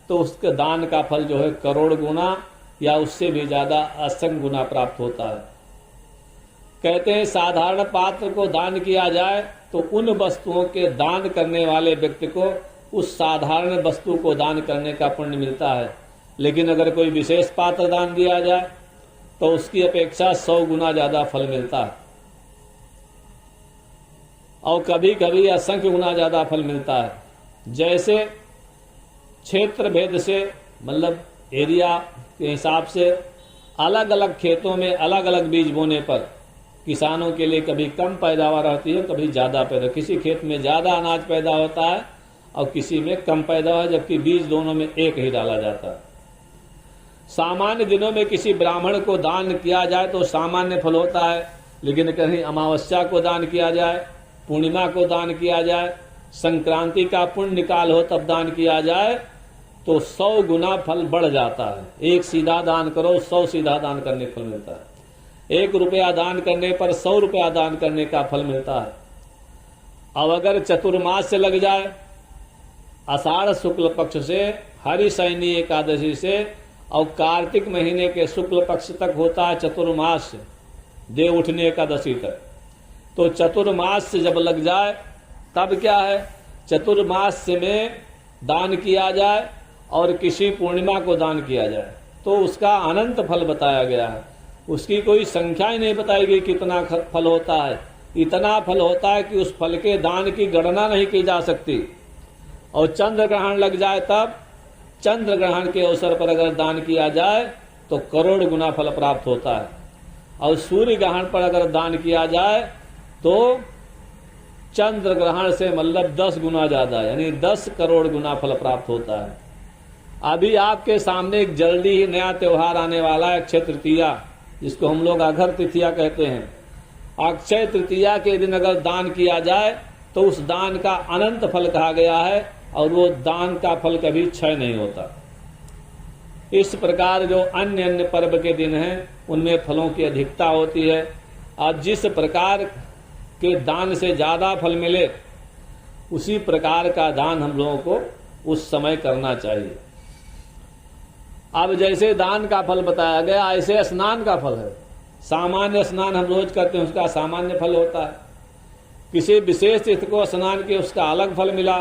तो उसके दान का फल जो है करोड़ गुना या उससे भी ज्यादा असंख्य गुना प्राप्त होता है। कहते हैं साधारण पात्र को दान किया जाए तो उन वस्तुओं के दान करने वाले व्यक्ति को उस साधारण वस्तु को दान करने का पुण्य मिलता है। लेकिन अगर कोई विशेष पात्र दान दिया जाए तो उसकी अपेक्षा 100 गुना ज्यादा फल मिलता है, और कभी कभी असंख्य गुना ज्यादा फल मिलता है। जैसे क्षेत्र भेद से, मतलब एरिया के हिसाब से अलग अलग खेतों में अलग अलग बीज बोने पर किसानों के लिए कभी कम पैदावार होती है, कभी ज्यादा पैदा। किसी खेत में ज्यादा अनाज पैदा होता है और किसी में कम पैदावार, जबकि बीज दोनों में एक ही डाला जाता है। सामान्य दिनों में किसी ब्राह्मण को दान किया जाए तो सामान्य फल होता है, लेकिन कहीं अमावस्या को दान किया जाए, पूर्णिमा को दान किया जाए, संक्रांति का पुण्य काल हो तब दान किया जाए तो 100 गुना फल बढ़ जाता है। एक सीधा दान करो, 100 सीधा दान करने का फल मिलता है। 1 रुपया दान करने पर 100 रुपया दान करने का फल मिलता है। अब अगर चतुर्मास से लग जाए, आषाढ़ शुक्ल पक्ष से हरिशयनी एकादशी से और कार्तिक महीने के शुक्ल पक्ष तक होता है चतुर्मास, देव उठने एकादशी तक। तो चतुर्मास जब लग जाए तब क्या है, चतुर्मास में दान किया जाए और किसी पूर्णिमा को दान किया जाए तो उसका अनंत फल बताया गया है। उसकी कोई संख्या ही नहीं बताई गई कितना फल होता है। इतना फल होता है कि उस फल के दान की गणना नहीं की जा सकती। और चंद्र ग्रहण लग जाए तब, चंद्र ग्रहण के अवसर पर अगर दान किया जाए तो करोड़ गुना फल प्राप्त होता है। और सूर्य ग्रहण पर अगर दान किया जाए तो चंद्र ग्रहण से मतलब 10 गुना ज्यादा, यानी 10 करोड़ गुना फल प्राप्त होता है। अभी आपके सामने एक जल्दी ही नया त्योहार आने वाला है, अक्षय तृतीया, जिसको हम लोग अघर तृतीया कहते हैं। अक्षय तृतीया के दिन अगर दान किया जाए तो उस दान का अनंत फल कहा गया है और वो दान का फल कभी क्षय नहीं होता। इस प्रकार जो अन्य अन्य पर्व के दिन हैं उनमें फलों की अधिकता होती है। और जिस प्रकार के दान से ज्यादा फल मिले उसी प्रकार का दान हम लोगों को उस समय करना चाहिए। अब जैसे दान का फल बताया गया ऐसे स्नान का फल है। सामान्य स्नान हम रोज करते हैं उसका सामान्य फल होता है। किसी विशेष तीर्थ को स्नान के उसका अलग फल मिला।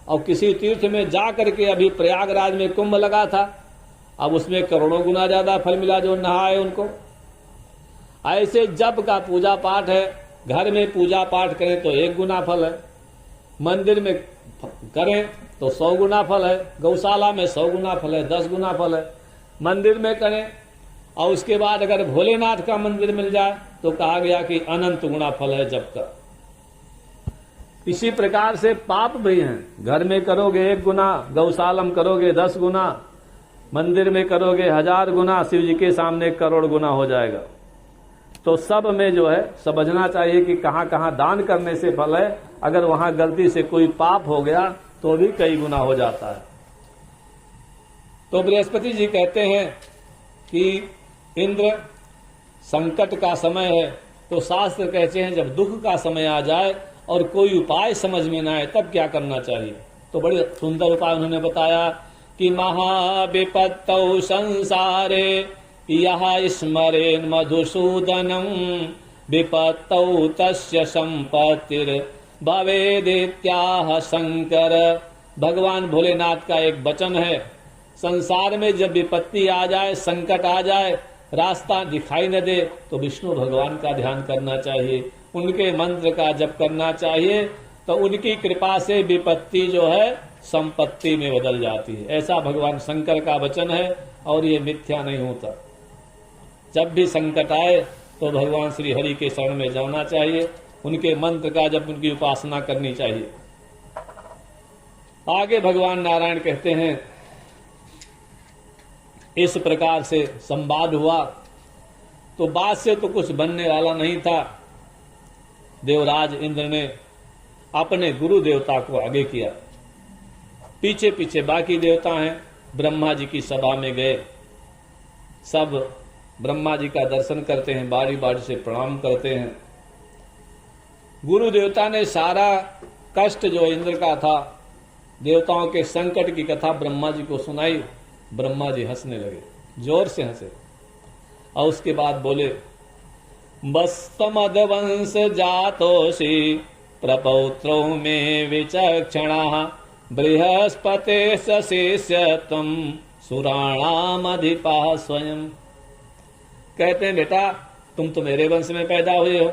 और किसी तीर्थ में जा करके अभी प्रयागराज में कुंभ लगा था, अब उसमें करोड़ों गुना ज्यादा फल मिला जो नहाए उनको। ऐसे जप का पूजा पाठ है, घर में पूजा पाठ करें तो 1 गुना फल है, मंदिर में करें तो 100 गुना फल है, गौशाला में 100 गुना फल है, 10 गुना फल है। मंदिर में करें और उसके बाद अगर भोलेनाथ का मंदिर मिल जाए तो कहा गया कि अनंत गुना फल है जप का। इसी प्रकार से पाप भी हैं। घर में करोगे 1 गुना, गौशाला में करोगे 10 गुना, मंदिर में करोगे 1000 गुना, शिव जी के सामने करोड़ गुना हो जाएगा। तो सब में जो है समझना चाहिए कि कहाँ कहाँ दान करने से फल है। अगर वहां गलती से कोई पाप हो गया तो भी कई गुना हो जाता है। तो बृहस्पति जी कहते हैं कि इंद्र संकट का समय है, तो शास्त्र कहते हैं जब दुख का समय आ जाए और कोई उपाय समझ में ना आए तब क्या करना चाहिए। तो बड़े सुंदर उपाय उन्होंने बताया कि महाविपत्तौ संसारे यह स्मरेन् मधुसूदनम् विपत्तौ तस्य संपत्तिर भवेदित्याह शंकर। भगवान भोलेनाथ का एक वचन है, संसार में जब विपत्ति आ जाए, संकट आ जाए, रास्ता दिखाई न दे तो विष्णु भगवान का ध्यान करना चाहिए, उनके मंत्र का जप करना चाहिए। तो उनकी कृपा से विपत्ति जो है संपत्ति में बदल जाती है। ऐसा भगवान शंकर का वचन है और ये मिथ्या नहीं होता। जब भी संकट आए तो भगवान श्री हरि के शरण में जाना चाहिए, उनके मंत्र का जब उनकी उपासना करनी चाहिए। आगे भगवान नारायण कहते हैं, इस प्रकार से संवाद हुआ तो बात से तो कुछ बनने वाला नहीं था। देवराज इंद्र ने अपने गुरु देवता को आगे किया, पीछे पीछे बाकी देवता हैं। ब्रह्मा जी की सभा में गए, सब ब्रह्मा जी का दर्शन करते हैं, बारी बारी से प्रणाम करते हैं। गुरु देवता ने सारा कष्ट जो इंद्र का था, देवताओं के संकट की कथा ब्रह्मा जी को सुनाई। ब्रह्मा जी हंसने लगे, जोर से हंसे और उसके बाद बोले, बस्तमदवंश जातोषि प्रपौत्रो में विचक्षणा बृहस्पते शिष्य तुम सुराणामधिपा स्वयं। कहते हैं बेटा तुम तो मेरे वंश में पैदा हुए हो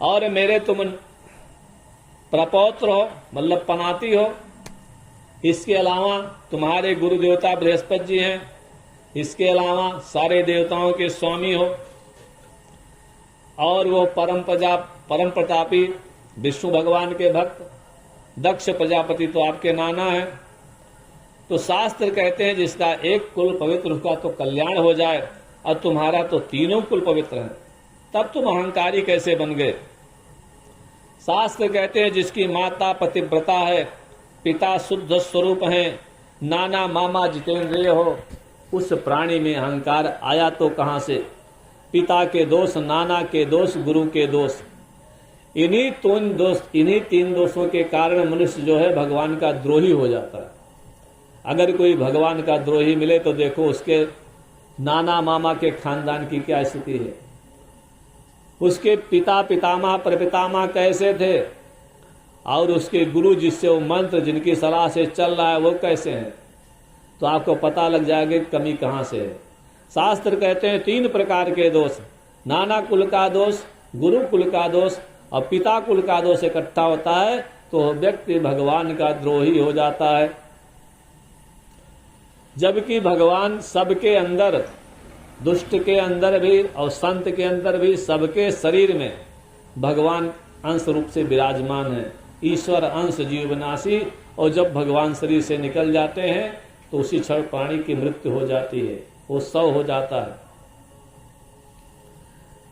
और मेरे तुम प्रपौत्र हो, मतलब पनाती हो। इसके अलावा तुम्हारे गुरु देवता बृहस्पति जी हैं, इसके अलावा सारे देवताओं के स्वामी हो और वो परम प्रतापी विष्णु भगवान के भक्त दक्ष प्रजापति तो आपके नाना है। तो शास्त्र कहते हैं जिसका एक कुल पवित्र उसका तो कल्याण हो जाए, और तुम्हारा तो तीनों कुल पवित्र हैं, तब तुम अहंकारी कैसे बन गए। शास्त्र कहते हैं जिसकी माता पतिव्रता है, पिता शुद्ध स्वरूप है, नाना मामा जितेंद्रिय हो, उस प्राणी में अहंकार आया तो कहां से। पिता के दोष, नाना के दोष, गुरु के दोष, इन्हीं 3 दोषों के कारण मनुष्य जो है भगवान का द्रोही हो जाता है। अगर कोई भगवान का द्रोही मिले तो देखो उसके नाना मामा के खानदान की क्या स्थिति है। उसके पिता पितामह परपितामह कैसे थे, और उसके गुरु जिससे वो मंत्र जिनकी सलाह से चल रहा है वो कैसे हैं, तो आपको पता लग जाएगा कि कमी कहाँ से है। शास्त्र कहते हैं 3 प्रकार के दोष, नाना कुल का दोष, गुरु कुल का दोष और पिता कुल का दोष इकट्ठा होता है तो व्यक्ति भगवान का द्रोही हो जाता है। जबकि भगवान सबके अंदर, दुष्ट के अंदर भी और संत के अंदर भी, सबके शरीर में भगवान अंश रूप से विराजमान है। ईश्वर अंश जीव विनाशी, और जब भगवान शरीर से निकल जाते हैं तो उसी क्षण प्राणी की मृत्यु हो जाती है, वो शव हो जाता है।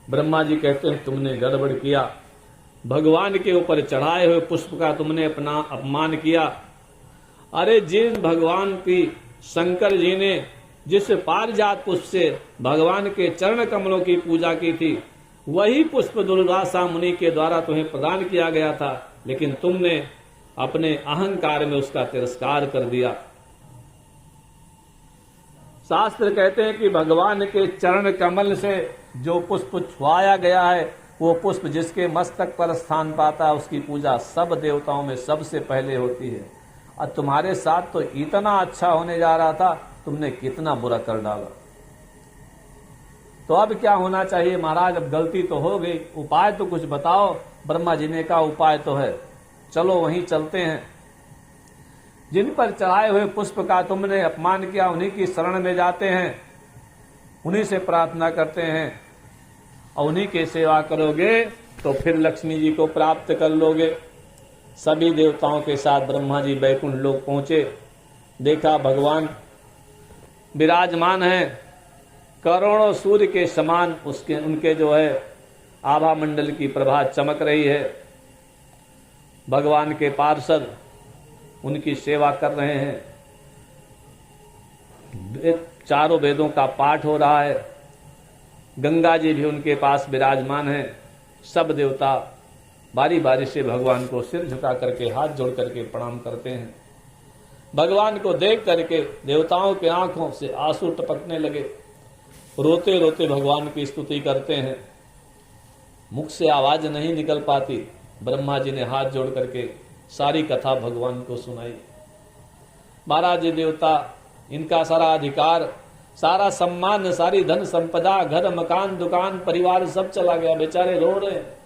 ब्रह्मा जी कहते हैं तुमने गड़बड़ किया, भगवान के ऊपर चढ़ाए हुए पुष्प का तुमने अपना अपमान किया। अरे जिन भगवान की शंकर जी ने जिस पारिजात पुष्प से भगवान के चरण कमलों की पूजा की थी, वही पुष्प दुर्वासा मुनि के द्वारा तुम्हें प्रदान किया गया था, लेकिन तुमने अपने अहंकार में उसका तिरस्कार कर दिया। शास्त्र कहते हैं कि भगवान के चरण कमल से जो पुष्प छुआया गया है, वो पुष्प जिसके मस्तक पर स्थान पाता है उसकी पूजा सब देवताओं में सबसे पहले होती है। और तुम्हारे साथ तो इतना अच्छा होने जा रहा था, तुमने कितना बुरा कर डाला। तो अब क्या होना चाहिए महाराज? अब गलती तो हो गई, उपाय तो कुछ बताओ। ब्रह्मा जी ने कहा उपाय तो है, चलो वहीं चलते हैं। जिन पर चढ़ाए हुए पुष्प का तुमने अपमान किया उन्हीं की शरण में जाते हैं, उन्हीं से प्रार्थना करते हैं, और उन्हीं की सेवा करोगे तो फिर लक्ष्मी जी को प्राप्त कर लोगे। सभी देवताओं के साथ ब्रह्मा जी बैकुंठ लोक पहुंचे, देखा भगवान विराजमान हैं, करोड़ों सूर्य के समान उनके जो है आभा मंडल की प्रभा चमक रही है। भगवान के पार्षद उनकी सेवा कर रहे हैं, चारों वेदों का पाठ हो रहा है, गंगा जी भी उनके पास विराजमान हैं। सब देवता बारी बारी से भगवान को सिर झुका करके हाथ जोड़ करके प्रणाम करते हैं। भगवान को देख करके देवताओं के आंखों से आंसू टपकने लगे, रोते रोते भगवान की स्तुति करते हैं, मुख से आवाज नहीं निकल पाती। ब्रह्मा जी ने हाथ जोड़ करके सारी कथा भगवान को सुनाई। महाराज जी देवता, इनका सारा अधिकार, सारा सम्मान, सारी धन संपदा, घर मकान दुकान परिवार सब चला गया, बेचारे रो रहे हैं।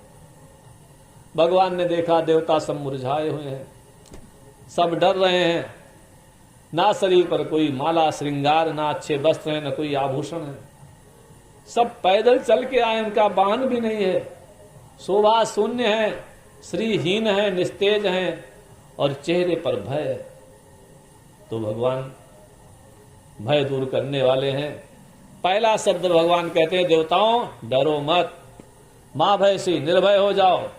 भगवान ने देखा देवता सब मुरझाए हुए हैं, सब डर रहे हैं, ना शरीर पर कोई माला श्रृंगार, ना अच्छे वस्त्र है, ना कोई आभूषण है, सब पैदल चल के आए, उनका वाहन भी नहीं है, शोभा शून्य है, श्रीहीन है, निस्तेज है और चेहरे पर भय है। तो भगवान भय दूर करने वाले हैं। पहला शब्द भगवान कहते हैं देवताओं डरो मत, मां भय से निर्भय हो जाओ।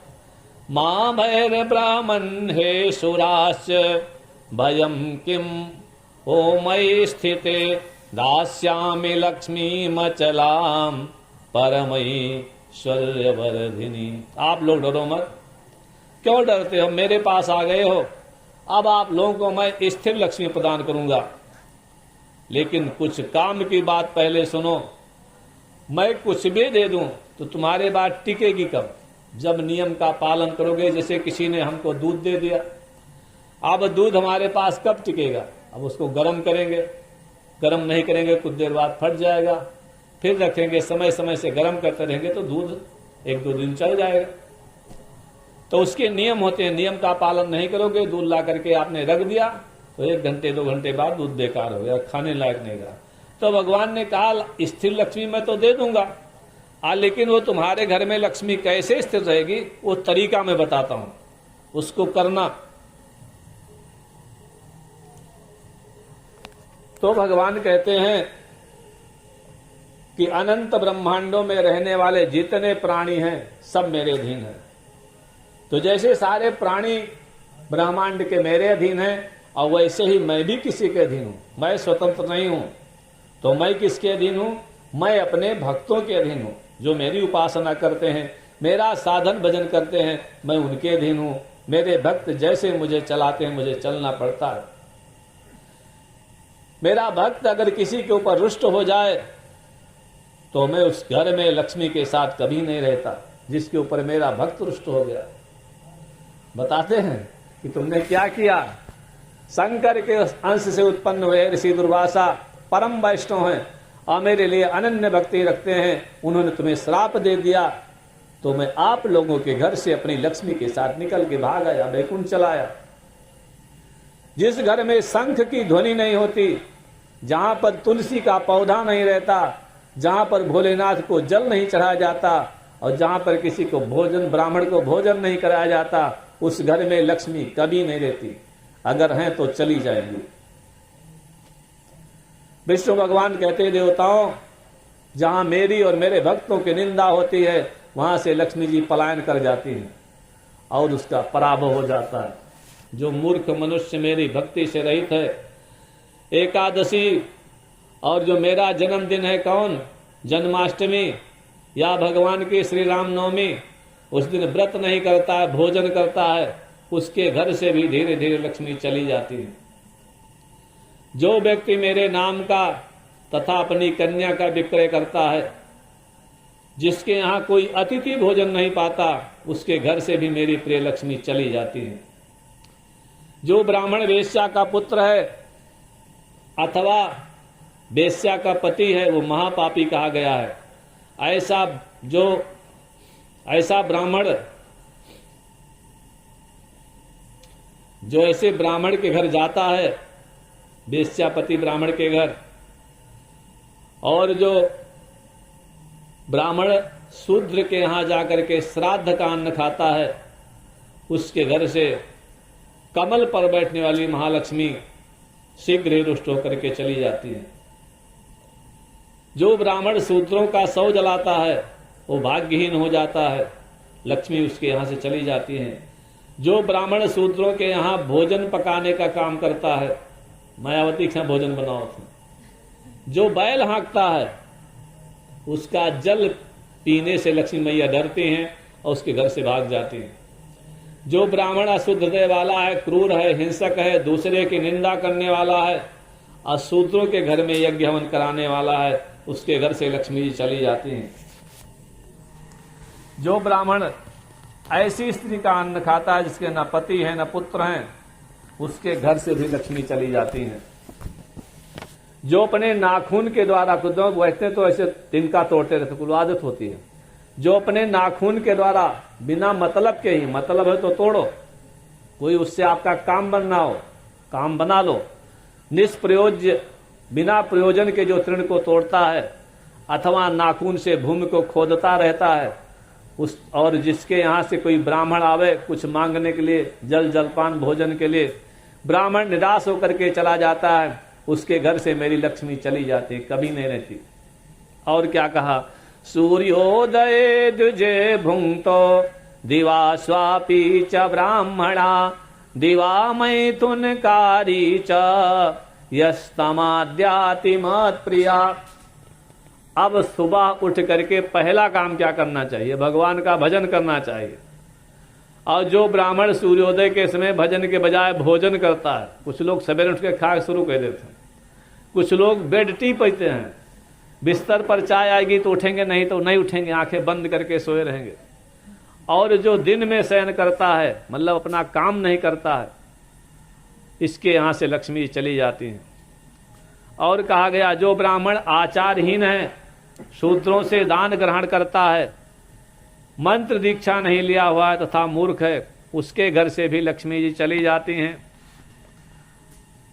मां भैर ब्राह्मण हे सुराश्च भयम किम ओ मयि स्थिते दास्यामि लक्ष्मी मचलाम परमैश्वर्यवर्धिनी। आप लोग डरो मत। क्यों डरते हो? मेरे पास आ गए हो, अब आप लोगों को मैं स्थिर लक्ष्मी प्रदान करूंगा। लेकिन कुछ काम की बात पहले सुनो। मैं कुछ भी दे दूं तो तुम्हारे बात टिकेगी कब? जब नियम का पालन करोगे। जैसे किसी ने हमको दूध दे दिया, अब दूध हमारे पास कब टिकेगा? अब उसको गर्म करेंगे, गर्म नहीं करेंगे कुछ देर बाद फट जाएगा, फिर रखेंगे, समय समय से गर्म करते रहेंगे तो दूध 1-2 दिन चल जाएगा। तो उसके नियम होते हैं, नियम का पालन नहीं करोगे, दूध ला करके आपने रख दिया तो 1 घंटे 2 घंटे बाद दूध बेकार हो गया, खाने लायक नहीं रहा। तो भगवान ने कहा स्थिर लक्ष्मी मैं तो दे दूंगा, लेकिन वो तुम्हारे घर में लक्ष्मी कैसे स्थिर रहेगी वो तरीका मैं बताता हूं, उसको करना। तो भगवान कहते हैं कि अनंत ब्रह्मांडों में रहने वाले जितने प्राणी हैं सब मेरे अधीन हैं। तो जैसे सारे प्राणी ब्रह्मांड के मेरे अधीन हैं, और वैसे ही मैं भी किसी के अधीन हूं। मैं स्वतंत्र नहीं हूं। तो मैं किसके अधीन हूं? मैं अपने भक्तों के अधीन हूं, जो मेरी उपासना करते हैं, मेरा साधन भजन करते हैं, मैं उनके अधीन हूं। मेरे भक्त जैसे मुझे चलाते हैं मुझे चलना पड़ता है। मेरा भक्त अगर किसी के ऊपर रुष्ट हो जाए तो मैं उस घर में लक्ष्मी के साथ कभी नहीं रहता। जिसके ऊपर मेरा भक्त रुष्ट हो गया। बताते हैं कि तुमने क्या किया। शंकर के अंश से उत्पन्न हुए ऋषि दुर्वासा परम वैष्णव हैं और मेरे लिए अनन्य भक्ति रखते हैं। उन्होंने तुम्हें श्राप दे दिया तो मैं आप लोगों के घर से अपनी लक्ष्मी के साथ निकल के भाग आया, वैकुंठ चलाया। जिस घर में शंख की ध्वनि नहीं होती, जहां पर तुलसी का पौधा नहीं रहता, जहां पर भोलेनाथ को जल नहीं चढ़ाया जाता और जहां पर किसी को भोजन, ब्राह्मण को भोजन नहीं कराया जाता, उस घर में लक्ष्मी कभी नहीं रहती। अगर हैं तो चली जाएंगी। विष्णु भगवान कहते हैं, देवताओं, जहां मेरी और मेरे भक्तों की निंदा होती है वहां से लक्ष्मी जी पलायन कर जाती हैं और उसका पराभव हो जाता है। जो मूर्ख मनुष्य मेरी भक्ति से रहित है, एकादशी और जो मेरा जन्मदिन है कौन, जन्माष्टमी या भगवान की श्री रामनवमी, उस दिन व्रत नहीं करता है, भोजन करता है, उसके घर से भी धीरे धीरे लक्ष्मी चली जाती है। जो व्यक्ति मेरे नाम का तथा अपनी कन्या का विक्रय करता है, जिसके यहाँ कोई अतिथि भोजन नहीं पाता, उसके घर से भी मेरी प्रिय लक्ष्मी चली जाती है। जो ब्राह्मण वेश्या का पुत्र है अथवा वेश्या का पति है, वो महापापी कहा गया है। ऐसा ब्राह्मण जो ऐसे ब्राह्मण के घर जाता है, वेश्यापति ब्राह्मण के घर, और जो ब्राह्मण शूद्र के यहां जाकर के श्राद्ध का अन्न खाता है, उसके घर से कमल पर बैठने वाली महालक्ष्मी शीघ्र ही रुष्ट होकर के चली जाती है। जो ब्राह्मण शूद्रों का शव जलाता है वो भाग्यहीन हो जाता है, लक्ष्मी उसके यहां से चली जाती है। जो ब्राह्मण शूद्रों के यहां भोजन पकाने का काम करता है, मायावती के भोजन बनाओ, जो बैल हाँकता है, उसका जल पीने से लक्ष्मी मैया डरती हैं और उसके घर से भाग जाती हैं। जो ब्राह्मण अशुद्ध हृदय वाला है, क्रूर है, हिंसक है, दूसरे की निंदा करने वाला है और शूद्रों के घर में यज्ञ हवन कराने वाला है, उसके घर से लक्ष्मी जी चली जाती हैं। जो ब्राह्मण ऐसी स्त्री का अन्न खाता है जिसके न पति है न पुत्र हैं, उसके घर से भी लक्ष्मी चली जाती हैं। जो अपने नाखून के द्वारा, खुद बैठते तो ऐसे तिनका तोड़ते रहते, कुल आदत होती है, जो अपने नाखून के द्वारा बिना मतलब के ही, मतलब है तो तोड़ो, कोई उससे आपका काम बनना हो, काम बना लो, निष्प्रयोज्य बिना प्रयोजन के जो तृण को तोड़ता है अथवा नाखून से भूमि को खोदता रहता है, उस और जिसके यहाँ से कोई ब्राह्मण आवे कुछ मांगने के लिए, जल जलपान भोजन के लिए, ब्राह्मण निराश होकर के चला जाता है, उसके घर से मेरी लक्ष्मी चली जाती, कभी नहीं रहती। और क्या कहा, सूर्योदये द्विजे भुंक्तो दिवा स्वापी च ब्राह्मणा दिवा मैथुनकारी च यस्तमाद्याति मत प्रिया। अब सुबह उठ करके पहला काम क्या करना चाहिए, भगवान का भजन करना चाहिए। और जो ब्राह्मण सूर्योदय के समय भजन के बजाय भोजन करता है, कुछ लोग सवेरे उठ के खा शुरू कर देते हैं, कुछ लोग बेड टी पीते हैं, बिस्तर पर चाय आएगी तो उठेंगे, नहीं तो नहीं उठेंगे, आंखें बंद करके सोए रहेंगे। और जो दिन में शयन करता है, मतलब अपना काम नहीं करता है, इसके यहाँ से लक्ष्मी चली जाती हैं। और कहा गया, जो ब्राह्मण आचारहीन है, शूद्रों से दान ग्रहण करता है, मंत्र दीक्षा नहीं लिया हुआ है तथा मूर्ख है, उसके घर से भी लक्ष्मी जी चली जाती हैं।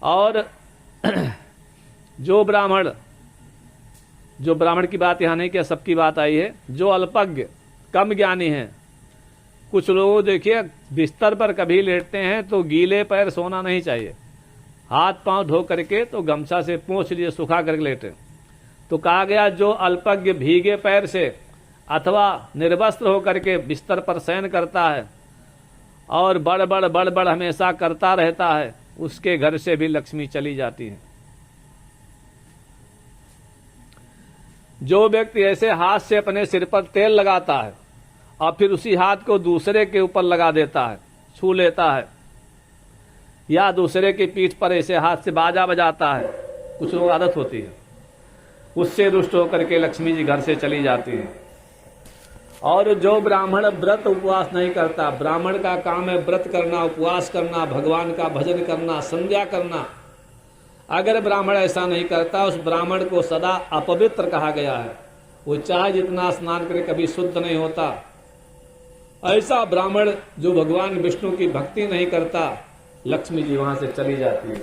और जो ब्राह्मण की बात यहाँ नहीं किया, सबकी बात आई है, जो अल्पज्ञ कम ज्ञानी हैं, कुछ लोग देखिए बिस्तर पर कभी लेटते हैं तो गीले पैर सोना नहीं चाहिए, हाथ पांव धो करके तो गमछा से पोंछ लिए, सुखा करके लेटे। तो कहा गया जो अल्पज्ञ भीगे पैर से अथवा निर्वस्त्र होकर के बिस्तर पर शयन करता है और बड़ हमेशा करता रहता है, उसके घर से भी लक्ष्मी चली जाती है। जो व्यक्ति ऐसे हाथ से अपने सिर पर तेल लगाता है और फिर उसी हाथ को दूसरे के ऊपर लगा देता है, छू लेता है, या दूसरे की पीठ पर ऐसे हाथ से बाजा बजाता है, कुछ लोग आदत होती है, उससे रुष्ट होकर के लक्ष्मी जी घर से चली जाती है। और जो ब्राह्मण व्रत उपवास नहीं करता, ब्राह्मण का काम है व्रत करना, उपवास करना, भगवान का भजन करना, संध्या करना। अगर ब्राह्मण ऐसा नहीं करता, उस ब्राह्मण को सदा अपवित्र कहा गया है। वो चाहे जितना स्नान करे कभी शुद्ध नहीं होता। ऐसा ब्राह्मण जो भगवान विष्णु की भक्ति नहीं करता, लक्ष्मी जी वहां से चली जाती है।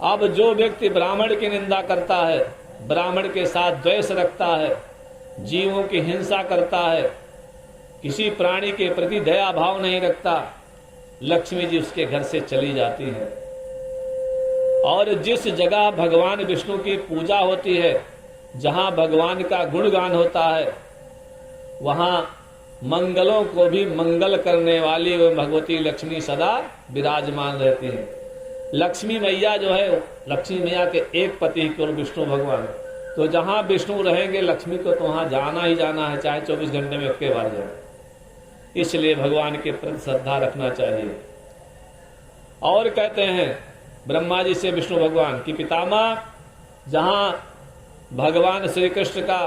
अब जो व्यक्ति ब्राह्मण की निंदा करता है, ब्राह्मण के साथ द्वेष रखता है, जीवों की हिंसा करता है, किसी प्राणी के प्रति दया भाव नहीं रखता, लक्ष्मी जी उसके घर से चली जाती है। और जिस जगह भगवान विष्णु की पूजा होती है, जहां भगवान का गुणगान होता है, वहां मंगलों को भी मंगल करने वाली वह भगवती लक्ष्मी सदा विराजमान रहती है। लक्ष्मी मैया जो है, लक्ष्मी मैया के एक पति केवल विष्णु भगवान, तो जहां विष्णु रहेंगे लक्ष्मी को तो वहां जाना ही जाना है, चाहे 24 घंटे में एक बार जाए। इसलिए भगवान के प्रति श्रद्धा रखना चाहिए। और कहते हैं ब्रह्मा जी से विष्णु भगवान की पितामह, जहां भगवान श्री कृष्ण का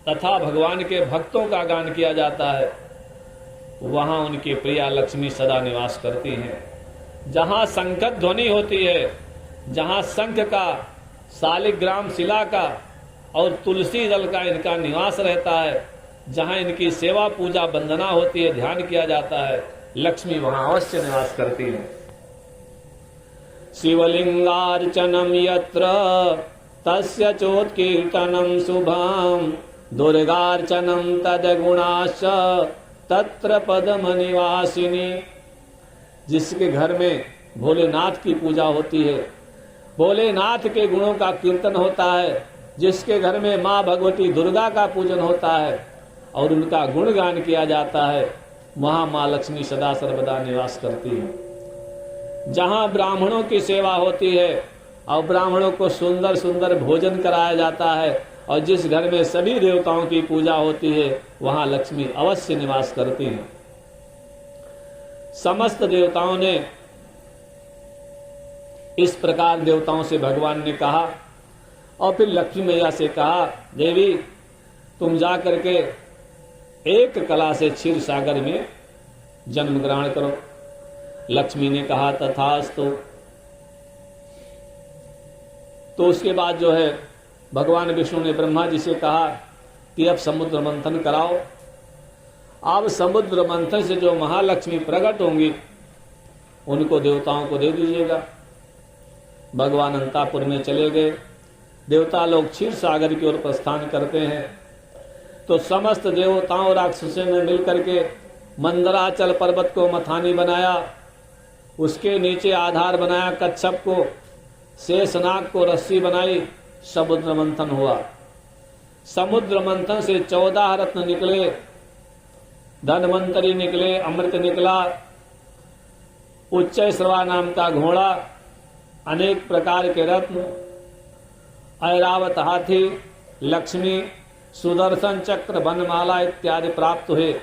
तथा भगवान के भक्तों का गान किया जाता है, वहां उनकी प्रिया लक्ष्मी सदा निवास करती हैं। जहां शंख ध्वनि होती है, जहां शंख का, शालिग्राम शिला का और तुलसी दल का इनका निवास रहता है, जहां इनकी सेवा पूजा वंदना होती है, ध्यान किया जाता है, लक्ष्मी वहां अवश्य निवास करती है। शिवलिंगार्चनम यत्र तस्य चोत्कीर्तनम शुभम दुर्गार्चनम तदगुणाश्च तत्र पद्म निवासिनी। जिसके घर में भोलेनाथ की पूजा होती है, भोलेनाथ के गुणों का कीर्तन होता है, जिसके घर में माँ भगवती दुर्गा का पूजन होता है और उनका गुणगान किया जाता है, वहां माँ लक्ष्मी सदा सर्वदा निवास करती है। जहां ब्राह्मणों की सेवा होती है और ब्राह्मणों को सुंदर सुंदर भोजन कराया जाता है, और जिस घर में सभी देवताओं की पूजा होती है, वहां लक्ष्मी अवश्य निवास करती है। समस्त देवताओं ने इस प्रकार देवताओं से भगवान ने कहा, और फिर लक्ष्मी मैया से कहा, देवी तुम जा करके एक कला से क्षीर सागर में जन्म ग्रहण करो। लक्ष्मी ने कहा तथास्तु। तो उसके बाद जो है भगवान विष्णु ने ब्रह्मा जी से कहा कि अब समुद्र मंथन कराओ। अब समुद्र मंथन से जो महालक्ष्मी प्रकट होंगी उनको देवताओं को दे दीजिएगा। भगवान अंतापुर में चले गए। देवता लोग क्षीर सागर की ओर प्रस्थान करते हैं, तो समस्त देवताओं राक्षसों ने मिलकर के मंदराचल पर्वत को मथानी बनाया, उसके नीचे आधार बनाया कच्छप को, शेषनाग को रस्सी बनाई, समुद्र मंथन हुआ। समुद्र मंथन से 14 रत्न निकले, धनवंतरी निकले, अमृत निकला, उच्च श्रवा नाम का घोड़ा, अनेक प्रकार के रत्न, ऐरावत हाथी, लक्ष्मी, सुदर्शन चक्र, वनमाला इत्यादि प्राप्त हुए।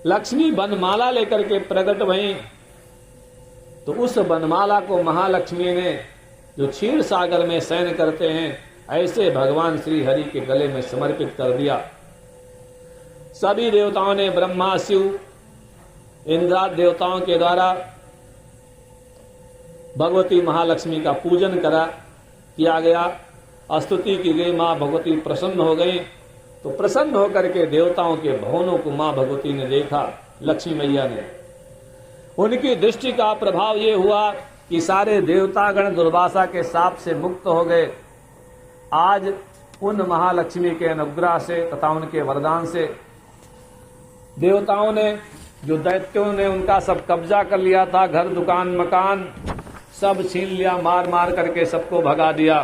लक्ष्मी वनमाला लेकर के प्रकट भई, तो उस वनमाला को महालक्ष्मी ने, जो क्षीर सागर में शयन करते हैं, ऐसे भगवान श्री हरि के गले में समर्पित कर दिया। सभी देवताओं ने, ब्रह्मा, शिव, इंद्रादि देवताओं के द्वारा भगवती महालक्ष्मी का पूजन किया गया, स्तुति की गई। मां भगवती प्रसन्न हो गई, तो प्रसन्न होकर के देवताओं के भवनों को मां भगवती ने देखा, लक्ष्मी मैया ने। उनकी दृष्टि का प्रभाव ये हुआ कि सारे देवतागण दुर्वासा के शाप से मुक्त हो गए। आज उन महालक्ष्मी के अनुग्रह से तथा उनके वरदान से देवताओं ने, जो दैत्यों ने उनका सब कब्जा कर लिया था, घर दुकान मकान सब छीन लिया, मार मार करके सबको भगा दिया।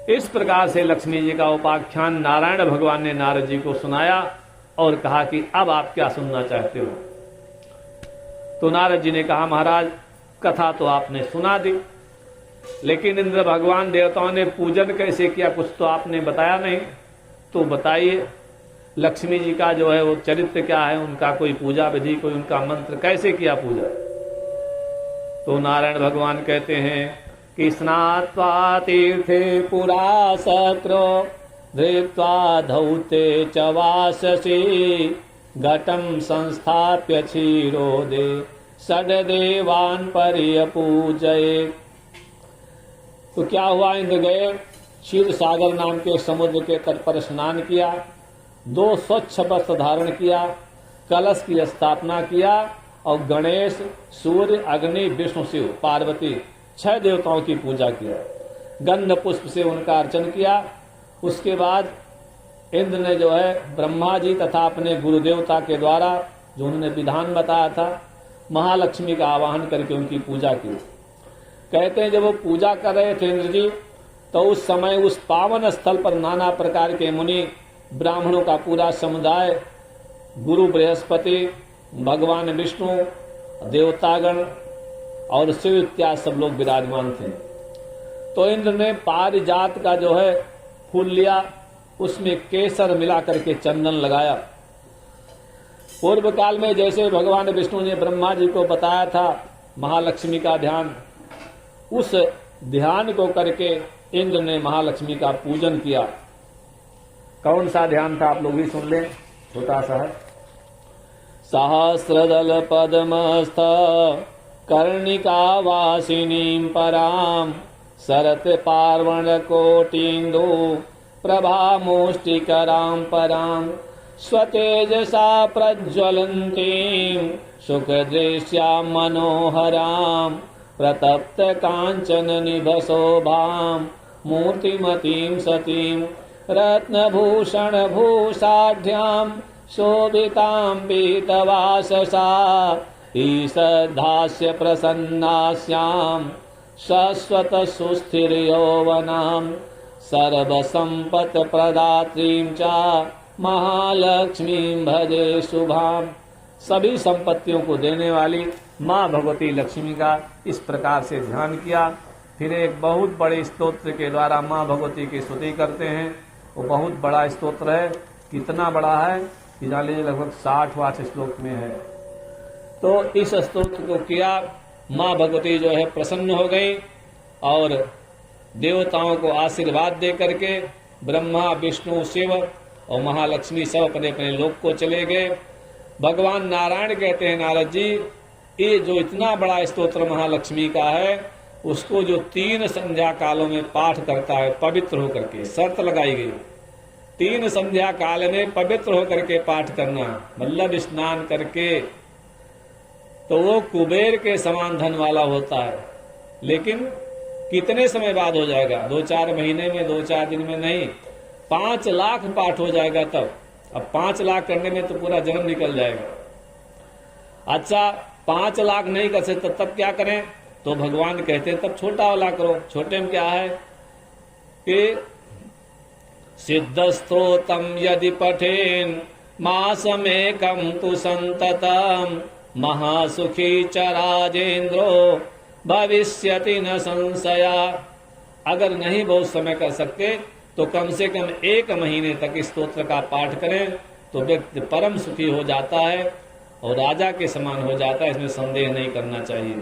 इस प्रकार से लक्ष्मी जी का उपाख्यान नारायण भगवान ने नारद जी को सुनाया और कहा कि अब आप क्या सुनना चाहते हो। तो नारद जी ने कहा, महाराज कथा तो आपने सुना दी, लेकिन इंद्र भगवान देवताओं ने पूजन कैसे किया कुछ तो आपने बताया नहीं, तो बताइए लक्ष्मी जी का जो है वो चरित्र क्या है, उनका कोई पूजा विधि, कोई उनका मंत्र कैसे किया पूजा। तो नारायण भगवान कहते हैं कि स्नात्वा तीर्थे पुरा सत्रो धृत्वा धौते च वाससि घटं संस्थाप्य क्षीरोदे षड्देवान् पर्यपूजये। तो क्या हुआ, इंद्र गए क्षीर सागर नाम के समुद्र के तट पर स्नान किया, 2 स्वच्छ वस्त्र धारण किया, कलश की स्थापना किया और गणेश, सूर्य, अग्नि, विष्णु, शिव, पार्वती 6 देवताओं की पूजा किया, गंध पुष्प से उनका अर्चन किया। उसके बाद इंद्र ने जो है ब्रह्मा जी तथा अपने गुरु देवता के द्वारा जो उन्होंने विधान बताया था, महालक्ष्मी का आवाहन करके उनकी पूजा की। कहते हैं जब वो पूजा कर रहे थे इंद्र जी, तो उस समय उस पावन स्थल पर नाना प्रकार के मुनि, ब्राह्मणों का पूरा समुदाय, गुरु बृहस्पति, भगवान विष्णु, देवतागण और शिव इत्यादि सब लोग विराजमान थे। तो इंद्र ने पारिजात का जो है फूल लिया, उसमें केसर मिला करके चंदन लगाया। पूर्व काल में जैसे भगवान विष्णु ने ब्रह्मा जी को बताया था महालक्ष्मी का ध्यान, उस ध्यान को करके इंद्र ने महालक्ष्मी का पूजन किया। कौन सा ध्यान था आप लोग भी सुन लें, छोटा सा है। सहस्रदल पद्मस्थ कर्णिका वासिनीं परां शरत पार्वण कोटिंदु प्रभा मुष्टिकरां परां स्वतेजसा प्रज्वलन्तीं सुखदृश्यां मनोहरां प्रतप्त कांचन निभशोभां मूर्तिमतीं सतीं रत्नभूषण भूषाढ्यां शोभितां पीतवाससा ईषद्धास्य प्रसन्नास्यां शाश्वत सुस्थिर यौवनां सर्वसंपत् प्रदात्रीं च महालक्ष्मीं भजे शुभां। सभी संपत्तियों को देने वाली माँ भगवती लक्ष्मी का इस प्रकार से ध्यान किया। फिर एक बहुत बड़े स्तोत्र के द्वारा माँ भगवती की स्तुति करते हैं। वो बहुत बड़ा स्तोत्र है, कितना बड़ा है कि जान लीजिए लगभग 60वां श्लोक में है। तो इस स्तोत्र को किया, माँ भगवती जो है प्रसन्न हो गई और देवताओं को आशीर्वाद दे करके ब्रह्मा, विष्णु, शिव और महालक्ष्मी सब अपने अपने लोक को चले गए। भगवान नारायण कहते हैं, नारद जी ये जो इतना बड़ा स्तोत्र महालक्ष्मी का है, उसको जो 3 संध्या कालों में पाठ करता है पवित्र होकर के, शर्त लगाई गई 3 संध्या काल में पवित्र होकर के पाठ करना, मतलब स्नान करके, तो वो कुबेर के समान धन वाला होता है। लेकिन कितने समय बाद हो जाएगा? 2-4 महीने में, 2-4 दिन में नहीं, 5 लाख पाठ हो जाएगा तब। अब 5 लाख करने में तो पूरा जन्म निकल जाएगा। अच्छा 5 लाख नहीं कर सकते तब क्या करें? तो भगवान कहते हैं तब छोटा वाला करो। छोटे में क्या है कि सिद्ध स्त्रोतम यदि पठेन मासमेकं तु संततम महासुखी च राजेंद्रो भविष्यति न संशया। अगर नहीं बहुत समय कर सकते तो कम से कम 1 महीने तक इस स्तोत्र का पाठ करें तो व्यक्ति परम सुखी हो जाता है और राजा के समान हो जाता है, इसमें संदेह नहीं करना चाहिए।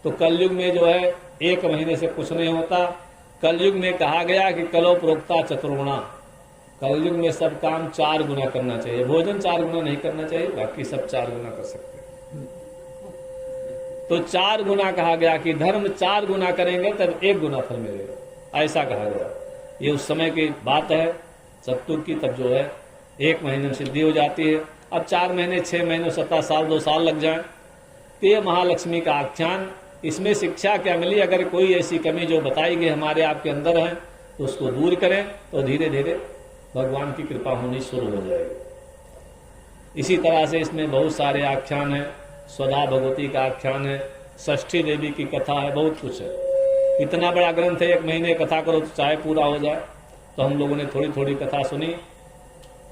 तो कलयुग में जो है 1 महीने से कुछ नहीं होता। कलयुग में कहा गया कि कलो प्रोक्ता चतुर्गुणा, कलयुग में सब काम 4 गुना करना चाहिए। भोजन 4 गुना नहीं करना चाहिए, बाकी सब 4 गुना कर सकते हैं। तो 4 गुना कहा गया कि धर्म 4 गुना करेंगे तब 1 गुना फल मिलेगा, ऐसा कहा गया। ये उस समय की बात है सत्युग की, तब जो है 1 महीने में सिद्धि हो जाती है। अब 4 महीने, 6 महीने, 7 साल, 2 साल लग जाए। तो ये महालक्ष्मी का आख्यान, इसमें शिक्षा क्या मिली? अगर कोई ऐसी कमी जो बताई गई हमारे आपके अंदर है तो उसको दूर करें तो धीरे धीरे भगवान की कृपा होनी शुरू हो जाएगी। इसी तरह से इसमें बहुत सारे आख्यान हैं। स्वधा भगवती का आख्यान है, षष्ठी देवी की कथा है, बहुत कुछ है। इतना बड़ा ग्रंथ है, 1 महीने कथा करो तो चाहे पूरा हो जाए। तो हम लोगों ने थोड़ी थोड़ी कथा सुनी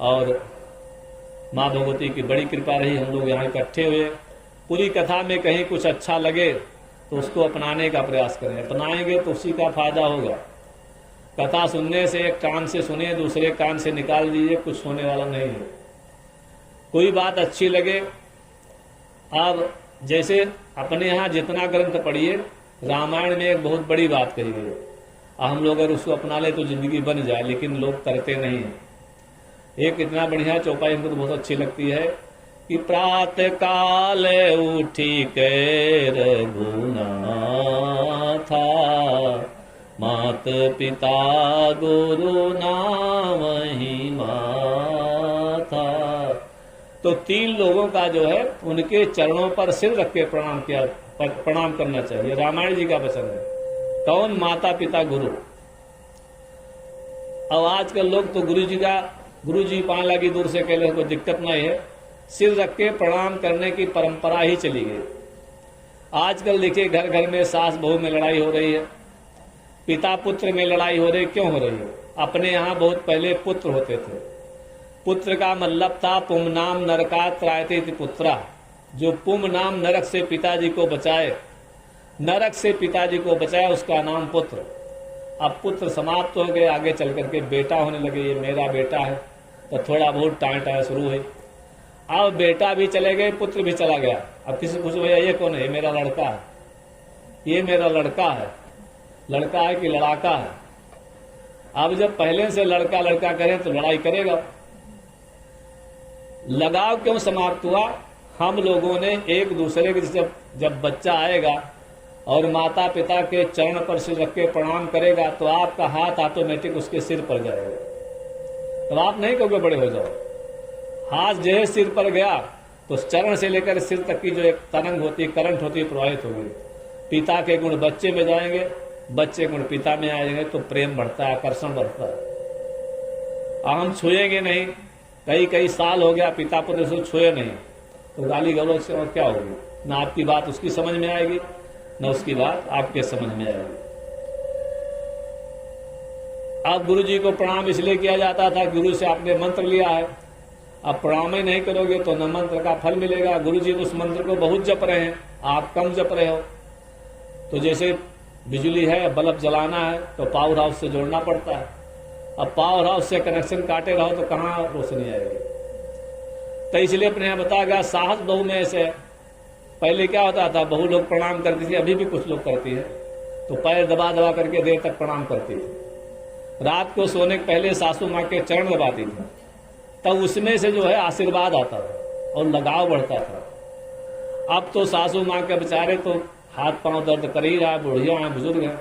और माँ भगवती की बड़ी कृपा रही, हम लोग यहाँ इकट्ठे हुए। पूरी कथा में कहीं कुछ अच्छा लगे तो उसको अपनाने का प्रयास करें, अपनाएंगे तो उसी का फायदा होगा। कथा सुनने से एक कान से सुनिए, दूसरे कान से निकाल दीजिए, कुछ होने वाला नहीं है। कोई बात अच्छी लगे, अब जैसे अपने यहाँ जितना ग्रंथ पढ़िए, रामायण में एक बहुत बड़ी बात कही गई। हम लोग अगर उसको अपना ले तो जिंदगी बन जाए, लेकिन लोग करते नहीं हैं। एक इतना बढ़िया चौपाई हमको तो बहुत अच्छी लगती है कि प्रातः काल उठी के रघुनाथा, मात पिता गुरु नाम ही माथा। तो 3 लोगों का जो है उनके चरणों पर सिर रख के प्रणाम करना चाहिए। रामायण जी का वचन है। कौन? माता पिता गुरु। अब आजकल लोग तो गुरु जी पाने लगी दूर से कहले, कोई दिक्कत नहीं है, सिर रख के प्रणाम करने की परंपरा ही चली गई। आजकल देखिए घर घर में सास बहू में लड़ाई हो रही है, पिता पुत्र में लड़ाई हो रही। क्यों हो रही है? अपने यहाँ बहुत पहले पुत्र होते थे। पुत्र का मतलब था पुम नाम नरका त्रायते पुत्रा, जो पुम नाम नरक से पिताजी को बचाए, नरक से पिताजी को बचाए, उसका नाम पुत्र। अब पुत्र समाप्त हो गए, आगे चल करके बेटा होने लगे, ये मेरा बेटा है, तो थोड़ा बहुत टाँटा शुरू हुई। अब बेटा भी चले गए, पुत्र भी चला गया। अब किसी पूछो भैया ये कौन है? ये मेरा लड़का है, ये मेरा लड़का है। लड़का है कि लड़ाका है? अब जब पहले से लड़का लड़का करें तो लड़ाई करेगा। लगाव क्यों समाप्त हुआ? हम लोगों ने एक दूसरे के जब बच्चा आएगा और माता पिता के चरण पर सिर रख के प्रणाम करेगा तो आपका हाथ ऑटोमेटिक उसके सिर पर जाएगा। तो आप नहीं कहोगे बड़े हो जाओ। हाथ जो है सिर पर गया तो चरण से लेकर सिर तक की जो एक तरंग होती है, करंट होती है, प्रवाहित होगी। पिता के गुण बच्चे में जाएंगे, बच्चे गुण पिता में आएंगे, तो प्रेम बढ़ता है, आकर्षण बढ़ता है। हम छुएंगे नहीं, कई साल हो गया पिता पुत्र से छुए नहीं, तो गाली गलौज से और क्या होगी? ना आपकी बात उसकी समझ में आएगी, न उसकी बात आपके समझ में आएगी। अब गुरु जी को प्रणाम इसलिए किया जाता था, गुरु से आपने मंत्र लिया है। अब प्रणाम ही नहीं करोगे तो न मंत्र का फल मिलेगा। गुरु जी उस मंत्र को बहुत जप रहे हैं, आप कम जप रहे हो। तो जैसे बिजली है, बल्ब जलाना है तो पावर हाउस से जोड़ना पड़ता है। अब पावर हाउस से कनेक्शन काटे रहो तो कहाँ रोशनी आएगी? तो इसलिए अपने यहाँ बताया गया साहस बहू में ऐसे। पहले क्या होता था, बहू लोग प्रणाम करती थी, अभी भी कुछ लोग करती है, तो पैर दबा दबा करके देर तक प्रणाम करती थी। रात को सोने के पहले सासू माँ के चरण दबाती थी, तब उसमें से जो है आशीर्वाद आता था और लगाव बढ़ता था। अब तो सासू माँ के बेचारे तो हाथ पांव दर्द कर ही रहा है, बुढ़िया हैं, बुजुर्ग हैं,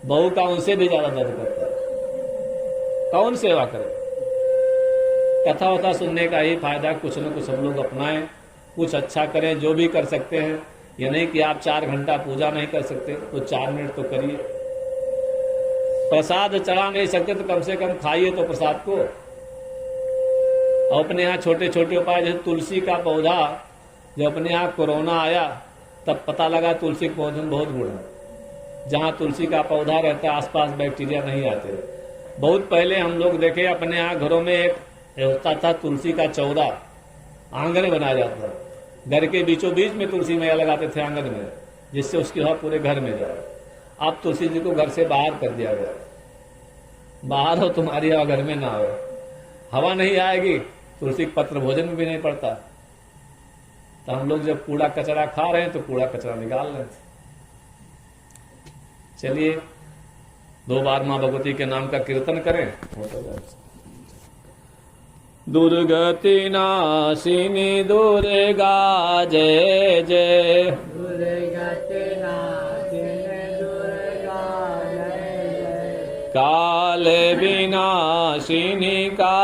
बहू का उनसे भी ज्यादा दर्द करता है। कौन सेवा करे? कथा वथा सुनने का ही फायदा, कुछ न कुछ हम लोग अपनाएं, कुछ अच्छा करें, जो भी कर सकते हैं। ये नहीं कि आप 4 घंटा पूजा नहीं कर सकते तो 4 मिनट तो करिए। प्रसाद चढ़ा नहीं सकते तो कम से कम खाइए तो प्रसाद को। और अपने यहाँ छोटे छोटे उपाय, जैसे तुलसी का पौधा, जब अपने यहाँ कोरोना आया तब पता लगा तुलसी के पौधे में बहुत गुण है। जहाँ तुलसी का पौधा रहता है आसपास बैक्टीरिया नहीं आते। बहुत पहले हम लोग देखे अपने यहाँ घरों में एक होता था तुलसी का चौरा, आंगन बनाया जाता था। घर के बीचों बीच में तुलसी मैया लगाते थे आंगन में, जिससे उसकी हवा पूरे घर में जाए। अब तुलसी जी को घर से बाहर कर दिया गया। बाहर हो तुम्हारी हवा, घर में ना हो। हवा नहीं आएगी, तुलसी पत्र भोजन में भी नहीं पड़ता। तो हम लोग जब कूड़ा कचरा खा रहे हैं तो कूड़ा कचरा निकाल रहे थे। चलिए 2 बार मां भगवती के नाम का कीर्तन करें। दुर्गति नाशिनी दुर्गा जय जय, दुर्गति नाशिनी दुर्गा जय जय, काल विनाशिनी काली